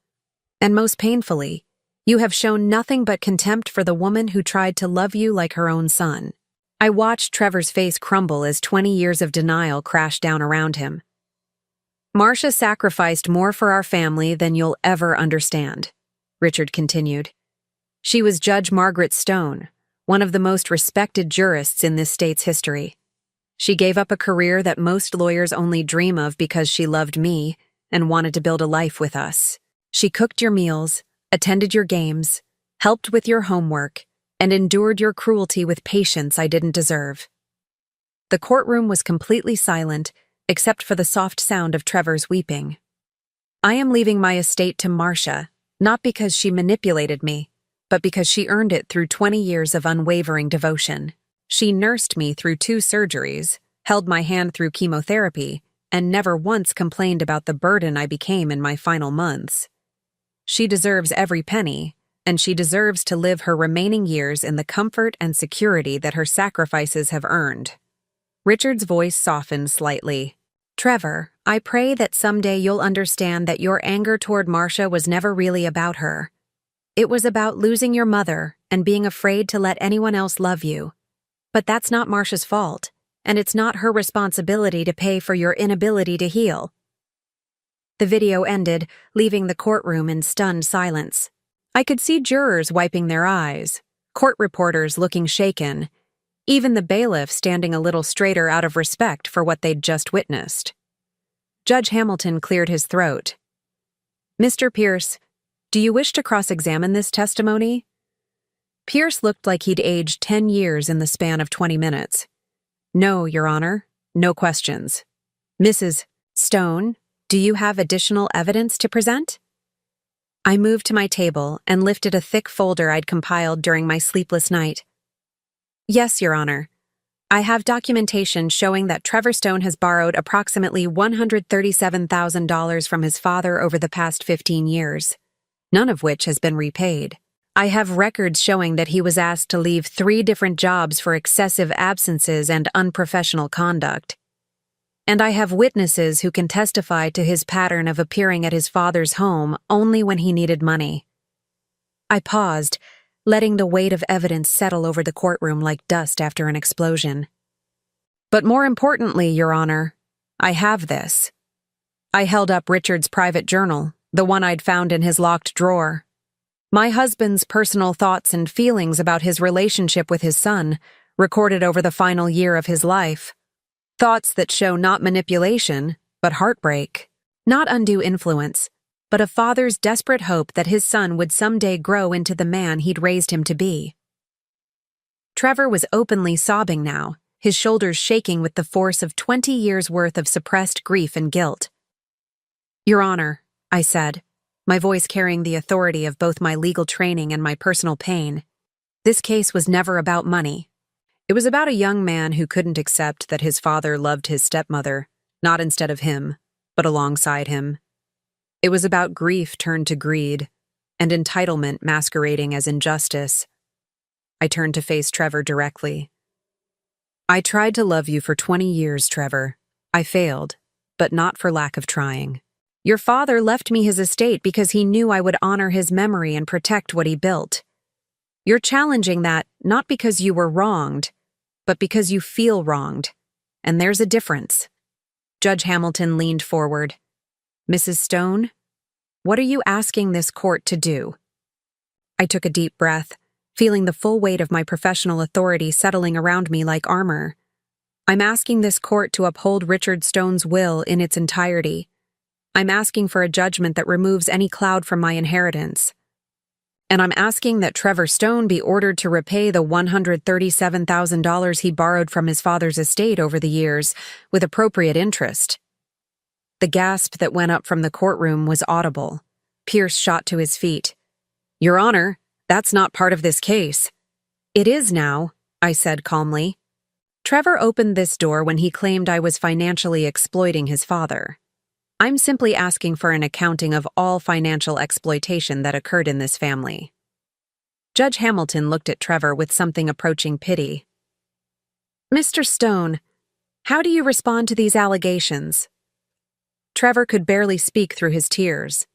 Speaker 1: And most painfully, you have shown nothing but contempt for the woman who tried to love you like her own son. I watched Trevor's face crumble as 20 years of denial crashed down around him. Marcia sacrificed more for our family than you'll ever understand, Richard continued. She was Judge Margaret Stone, one of the most respected jurists in this state's history. She gave up a career that most lawyers only dream of because she loved me and wanted to build a life with us. She cooked your meals, attended your games, helped with your homework, and endured your cruelty with patience I didn't deserve. The courtroom was completely silent, except for the soft sound of Trevor's weeping. I am leaving my estate to Marcia, not because she manipulated me, but because she earned it through 20 years of unwavering devotion. She nursed me through 2 surgeries, held my hand through chemotherapy, and never once complained about the burden I became in my final months. She deserves every penny, and she deserves to live her remaining years in the comfort and security that her sacrifices have earned. Richard's voice softened slightly. Trevor, I pray that someday you'll understand that your anger toward Marcia was never really about her. It was about losing your mother and being afraid to let anyone else love you. But that's not Marcia's fault, and it's not her responsibility to pay for your inability to heal. The video ended, leaving the courtroom in stunned silence. I could see jurors wiping their eyes, court reporters looking shaken, even the bailiff standing a little straighter out of respect for what they'd just witnessed. Judge Hamilton cleared his throat. Mr. Pierce, do you wish to cross-examine this testimony? Pierce looked like he'd aged 10 years in the span of 20 minutes. No, Your Honor, no questions. Mrs. Stone, do you have additional evidence to present? I moved to my table and lifted a thick folder I'd compiled during my sleepless night. Yes, Your Honor. I have documentation showing that Trevor Stone has borrowed approximately $137,000 from his father over the past 15 years, none of which has been repaid. I have records showing that he was asked to leave 3 different jobs for excessive absences and unprofessional conduct. And I have witnesses who can testify to his pattern of appearing at his father's home only when he needed money. I paused, letting the weight of evidence settle over the courtroom like dust after an explosion. But more importantly, Your Honor, I have this. I held up Richard's private journal, the one I'd found in his locked drawer. My husband's personal thoughts and feelings about his relationship with his son, recorded over the final year of his life. Thoughts that show not manipulation, but heartbreak. Not undue influence, but a father's desperate hope that his son would someday grow into the man he'd raised him to be. Trevor was openly sobbing now, his shoulders shaking with the force of 20 years' worth of suppressed grief and guilt. Your Honor, I said, my voice carrying the authority of both my legal training and my personal pain. This case was never about money. It was about a young man who couldn't accept that his father loved his stepmother, not instead of him, but alongside him. It was about grief turned to greed, and entitlement masquerading as injustice. I turned to face Trevor directly. I tried to love you for 20 years, Trevor. I failed, but not for lack of trying. Your father left me his estate because he knew I would honor his memory and protect what he built. You're challenging that not because you were wronged, but because you feel wronged, and there's a difference. Judge Hamilton leaned forward. Mrs. Stone, what are you asking this court to do? I took a deep breath, feeling the full weight of my professional authority settling around me like armor. I'm asking this court to uphold Richard Stone's will in its entirety. I'm asking for a judgment that removes any cloud from my inheritance. And I'm asking that Trevor Stone be ordered to repay the $137,000 he borrowed from his father's estate over the years, with appropriate interest. The gasp that went up from the courtroom was audible. Pierce shot to his feet. Your Honor, that's not part of this case. It is now, I said calmly. Trevor opened this door when he claimed I was financially exploiting his father. I'm simply asking for an accounting of all financial exploitation that occurred in this family. Judge Hamilton looked at Trevor with something approaching pity. Mr. Stone, how do you respond to these allegations? Trevor could barely speak through his tears.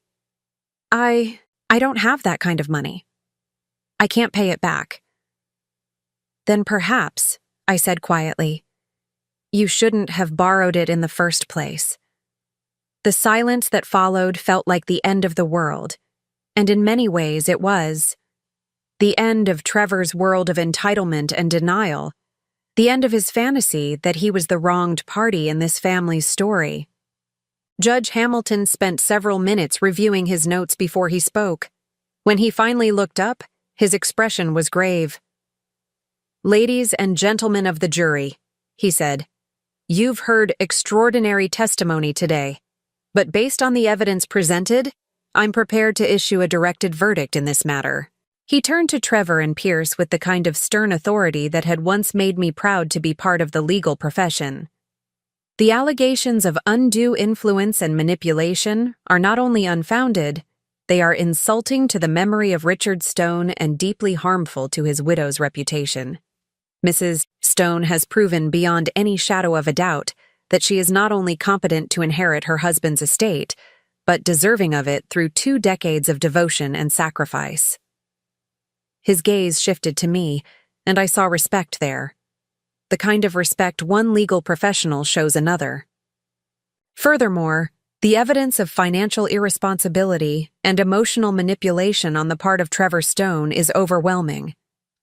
Speaker 1: I don't have that kind of money. I can't pay it back. Then perhaps, I said quietly, you shouldn't have borrowed it in the first place. The silence that followed felt like the end of the world, and in many ways it was. The end of Trevor's world of entitlement and denial, the end of his fantasy that he was the wronged party in this family's story. Judge Hamilton spent several minutes reviewing his notes before he spoke. When he finally looked up, his expression was grave. Ladies and gentlemen of the jury, he said, you've heard extraordinary testimony today, but based on the evidence presented, I'm prepared to issue a directed verdict in this matter. He turned to Trevor and Pierce with the kind of stern authority that had once made me proud to be part of the legal profession. The allegations of undue influence and manipulation are not only unfounded, they are insulting to the memory of Richard Stone and deeply harmful to his widow's reputation. Mrs. Stone has proven beyond any shadow of a doubt that she is not only competent to inherit her husband's estate, but deserving of it through 2 decades of devotion and sacrifice. His gaze shifted to me, and I saw respect there. The kind of respect one legal professional shows another. Furthermore, the evidence of financial irresponsibility and emotional manipulation on the part of Trevor Stone is overwhelming.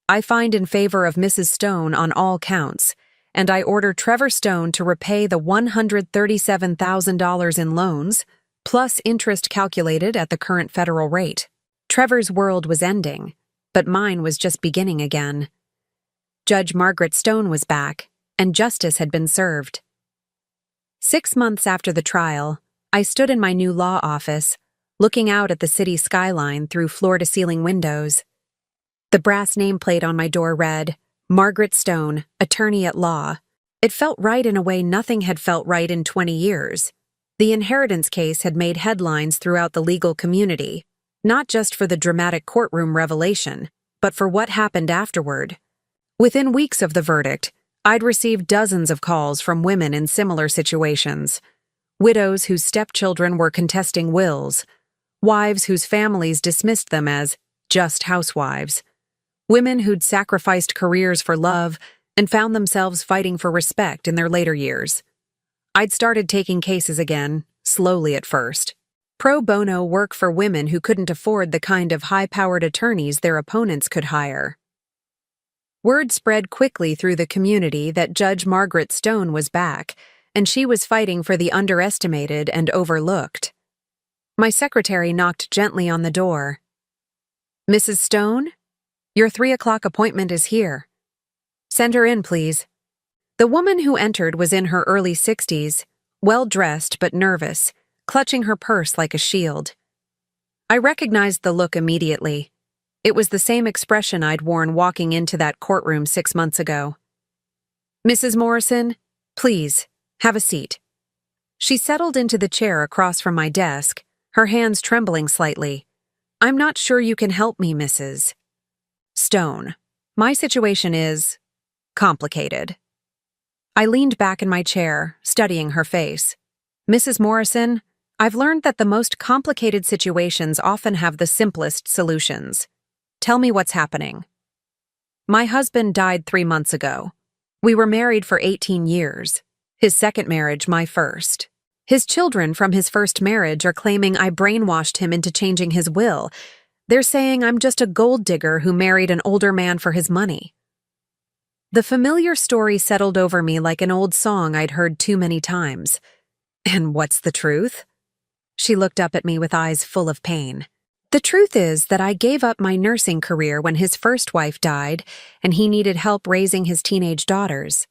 Speaker 1: I find in favor of Mrs. Stone on all counts, and I order Trevor Stone to repay the $137,000 in loans, plus interest calculated at the current federal rate. Trevor's world was ending, but mine was just beginning again. Judge Margaret Stone was back, and justice had been served. 6 months after the trial, I stood in my new law office, looking out at the city skyline through floor-to-ceiling windows. The brass nameplate on my door read, Margaret Stone, Attorney at Law. It felt right in a way nothing had felt right in 20 years. The inheritance case had made headlines throughout the legal community, not just for the dramatic courtroom revelation, but for what happened afterward. Within weeks of the verdict, I'd received dozens of calls from women in similar situations. Widows whose stepchildren were contesting wills, wives whose families dismissed them as just housewives, women who'd sacrificed careers for love and found themselves fighting for respect in their later years. I'd started taking cases again, slowly at first. Pro bono work for women who couldn't afford the kind of high-powered attorneys their opponents could hire. Word spread quickly through the community that Judge Margaret Stone was back, and she was fighting for the underestimated and overlooked. My secretary knocked gently on the door. Mrs. Stone, your 3 o'clock appointment is here. Send her in, please. The woman who entered was in her early 60s, well-dressed but nervous, clutching her purse like a shield. I recognized the look immediately. It was the same expression I'd worn walking into that courtroom 6 months ago. Mrs. Morrison, please, have a seat. She settled into the chair across from my desk, her hands trembling slightly. I'm not sure you can help me, Mrs. Stone. My situation is complicated. I leaned back in my chair, studying her face. Mrs. Morrison, I've learned that the most complicated situations often have the simplest solutions. Tell me what's happening. My husband died 3 months ago. We were married for 18 years. His second marriage, my first. His children from his first marriage are claiming I brainwashed him into changing his will. They're saying I'm just a gold digger who married an older man for his money. The familiar story settled over me like an old song I'd heard too many times. And what's the truth? She looked up at me with eyes full of pain. The truth is that I gave up my nursing career when his first wife died and he needed help raising his teenage daughters.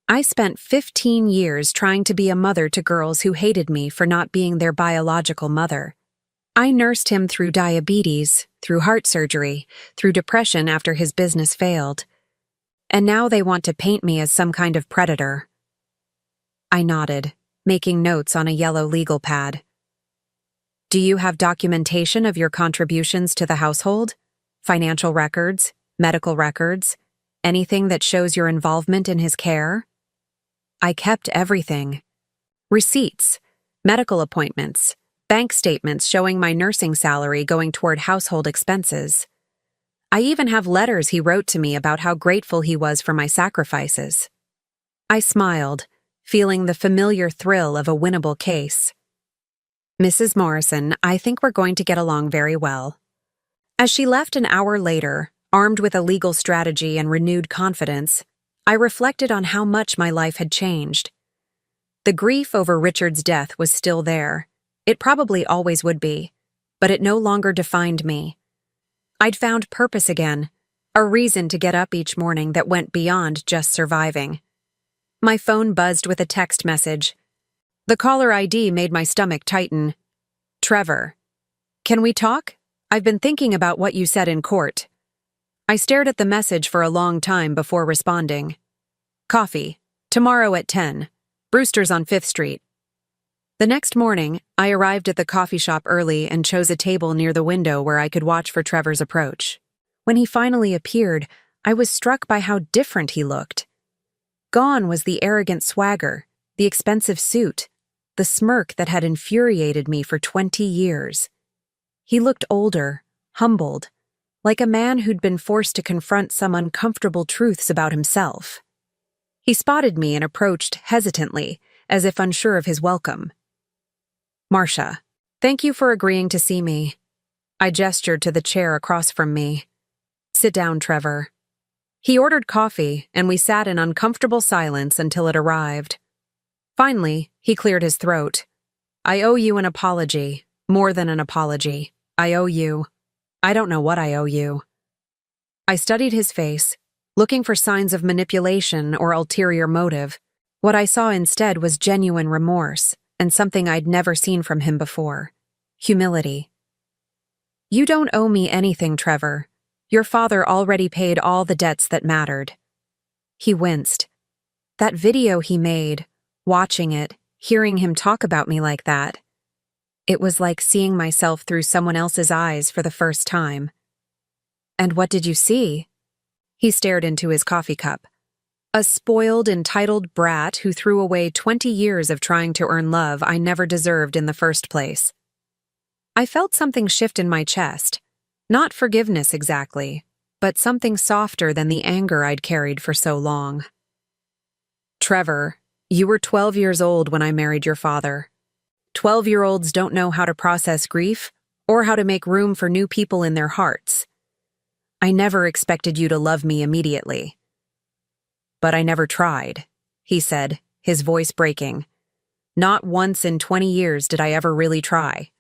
Speaker 1: I spent 15 years trying to be a mother to girls who hated me for not being their biological mother. I nursed him through diabetes, through heart surgery, through depression after his business failed. And now they want to paint me as some kind of predator. I nodded, making notes on a yellow legal pad. Do you have documentation of your contributions to the household? Financial records, medical records, anything that shows your involvement in his care? I kept everything. Receipts, medical appointments, bank statements showing my nursing salary going toward household expenses. I even have letters he wrote to me about how grateful he was for my sacrifices. I smiled, feeling the familiar thrill of a winnable case. Mrs. Morrison, I think we're going to get along very well. As she left an hour later, armed with a legal strategy and renewed confidence, I reflected on how much my life had changed. The grief over Richard's death was still there. It probably always would be, but it no longer defined me. I'd found purpose again, a reason to get up each morning that went beyond just surviving. My phone buzzed with a text message. The caller ID made my stomach tighten. Trevor. Can we talk? I've been thinking about what you said in court. I stared at the message for a long time before responding. Coffee. Tomorrow at 10. Brewster's on 5th Street. The next morning, I arrived at the coffee shop early and chose a table near the window where I could watch for Trevor's approach. When he finally appeared, I was struck by how different he looked. Gone was the arrogant swagger, the expensive suit, the smirk that had infuriated me for 20 years. He looked older, humbled, like a man who'd been forced to confront some uncomfortable truths about himself. He spotted me and approached hesitantly, as if unsure of his welcome. Marcia, thank you for agreeing to see me. I gestured to the chair across from me. Sit down, Trevor. He ordered coffee, and we sat in uncomfortable silence until it arrived. Finally, he cleared his throat. I owe you an apology, more than an apology. I owe you. I don't know what I owe you. I studied his face, looking for signs of manipulation or ulterior motive. What I saw instead was genuine remorse, and something I'd never seen from him before. Humility. You don't owe me anything, Trevor. Your father already paid all the debts that mattered. He winced. That video he made, watching it, hearing him talk about me like that, it was like seeing myself through someone else's eyes for the first time. And what did you see? He stared into his coffee cup. A spoiled, entitled brat who threw away 20 years of trying to earn love I never deserved in the first place. I felt something shift in my chest. Not forgiveness exactly, but something softer than the anger I'd carried for so long. Trevor, you were 12 years old when I married your father. 12-year-olds don't know how to process grief or how to make room for new people in their hearts. I never expected you to love me immediately. But I never tried, he said, his voice breaking. Not once in 20 years did I ever really try.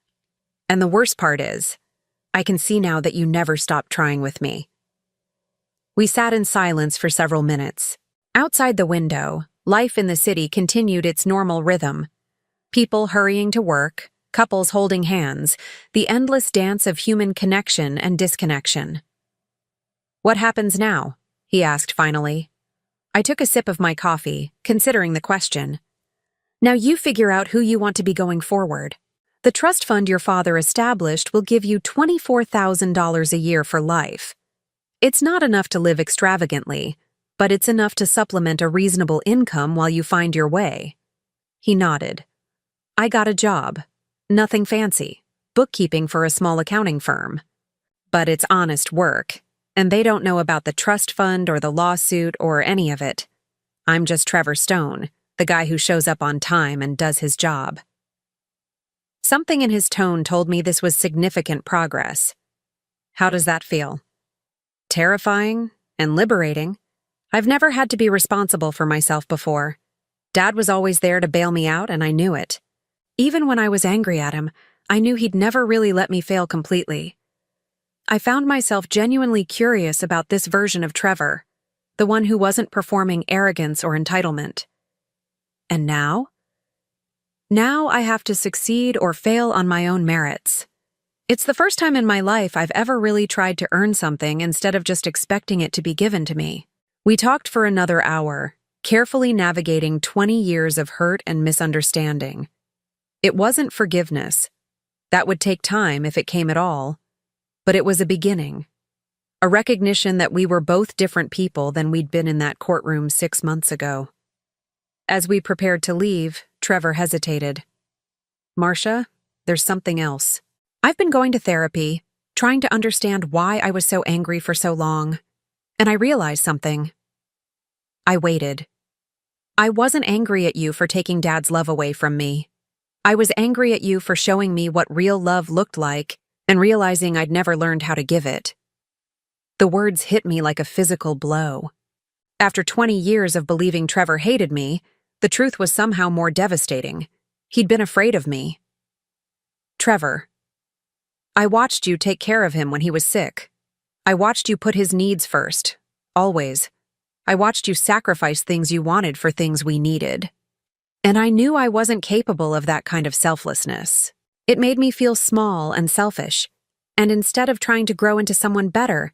Speaker 1: And the worst part is, I can see now that you never stopped trying with me. We sat in silence for several minutes. Outside the window, life in the city continued its normal rhythm. People hurrying to work, couples holding hands, the endless dance of human connection and disconnection. What happens now? He asked finally. I took a sip of my coffee, considering the question. Now you figure out who you want to be going forward. The trust fund your father established will give you $24,000 a year for life. It's not enough to live extravagantly, but it's enough to supplement a reasonable income while you find your way. He nodded. I got a job. Nothing fancy. Bookkeeping for a small accounting firm. But it's honest work, and they don't know about the trust fund or the lawsuit or any of it. I'm just Trevor Stone, the guy who shows up on time and does his job. Something in his tone told me this was significant progress. How does that feel? Terrifying and liberating. I've never had to be responsible for myself before. Dad was always there to bail me out, and I knew it. Even when I was angry at him, I knew he'd never really let me fail completely. I found myself genuinely curious about this version of Trevor, the one who wasn't performing arrogance or entitlement. And now? Now I have to succeed or fail on my own merits. It's the first time in my life I've ever really tried to earn something instead of just expecting it to be given to me. We talked for another hour, carefully navigating 20 years of hurt and misunderstanding. It wasn't forgiveness. That would take time if it came at all. But it was a beginning. A recognition that we were both different people than we'd been in that courtroom 6 months ago. As we prepared to leave, Trevor hesitated. Marcia, there's something else. I've been going to therapy, trying to understand why I was so angry for so long. And I realized something. I waited. I wasn't angry at you for taking Dad's love away from me. I was angry at you for showing me what real love looked like and realizing I'd never learned how to give it. The words hit me like a physical blow. After 20 years of believing Trevor hated me, the truth was somehow more devastating. He'd been afraid of me. Trevor, I watched you take care of him when he was sick. I watched you put his needs first, always. I watched you sacrifice things you wanted for things we needed. And I knew I wasn't capable of that kind of selflessness. It made me feel small and selfish, and instead of trying to grow into someone better,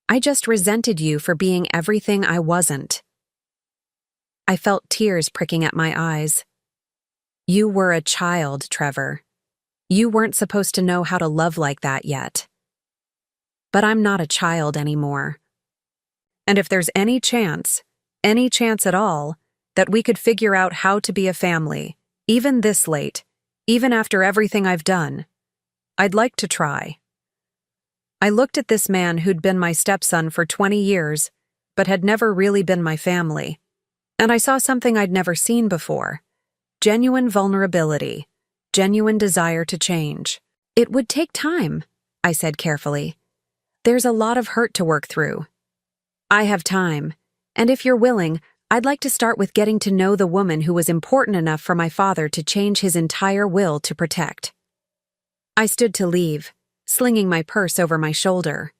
Speaker 1: I just resented you for being everything I wasn't. I felt tears pricking at my eyes. You were a child, Trevor. You weren't supposed to know how to love like that yet. But I'm not a child anymore. And if there's any chance at all, that we could figure out how to be a family, even this late, even after everything I've done, I'd like to try. I looked at this man who'd been my stepson for 20 years, but had never really been my family, and I saw something I'd never seen before. Genuine vulnerability, genuine desire to change. It would take time, I said carefully. There's a lot of hurt to work through. I have time, and if you're willing, I'd like to start with getting to know the woman who was important enough for my father to change his entire will to protect. I stood to leave, slinging my purse over my shoulder.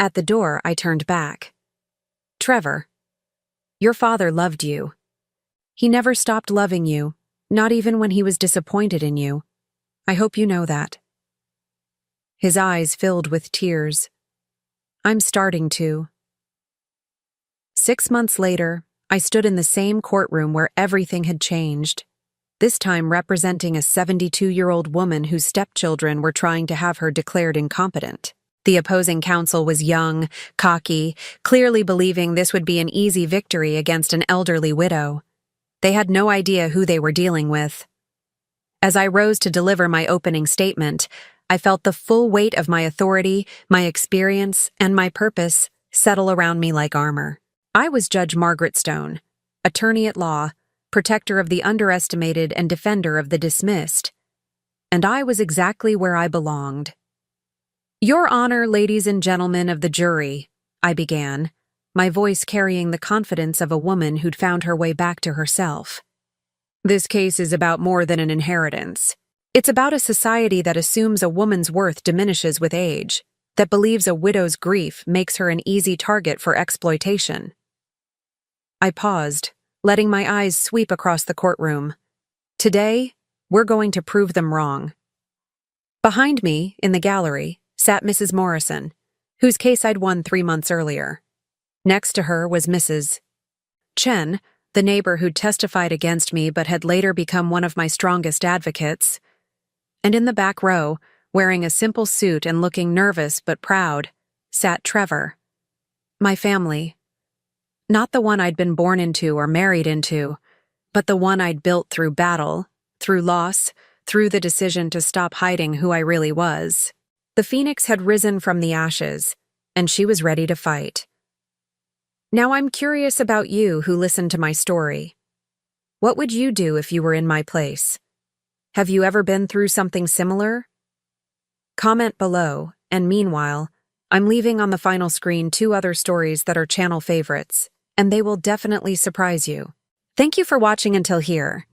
Speaker 1: At the door, I turned back. Trevor, your father loved you. He never stopped loving you, not even when he was disappointed in you. I hope you know that. His eyes filled with tears. I'm starting to. 6 months later, I stood in the same courtroom where everything had changed, this time representing a 72-year-old woman whose stepchildren were trying to have her declared incompetent. The opposing counsel was young, cocky, clearly believing this would be an easy victory against an elderly widow. They had no idea who they were dealing with. As I rose to deliver my opening statement, I felt the full weight of my authority, my experience, and my purpose settle around me like armor. I was Judge Margaret Stone, attorney at law, protector of the underestimated and defender of the dismissed. And I was exactly where I belonged. Your Honor, ladies and gentlemen of the jury, I began, my voice carrying the confidence of a woman who'd found her way back to herself. This case is about more than an inheritance. It's about a society that assumes a woman's worth diminishes with age, that believes a widow's grief makes her an easy target for exploitation. I paused, letting my eyes sweep across the courtroom. Today, we're going to prove them wrong. Behind me, in the gallery, sat Mrs. Morrison, whose case I'd won 3 months earlier. Next to her was Mrs. Chen, the neighbor who'd testified against me but had later become one of my strongest advocates. And in the back row, wearing a simple suit and looking nervous but proud, sat Trevor. My family. Not the one I'd been born into or married into, but the one I'd built through battle, through loss, through the decision to stop hiding who I really was. The phoenix had risen from the ashes, and she was ready to fight. Now I'm curious about you who listened to my story. What would you do if you were in my place? Have you ever been through something similar? Comment below, and meanwhile, I'm leaving on the final screen 2 other stories that are channel favorites, and they will definitely surprise you. Thank you for watching until here.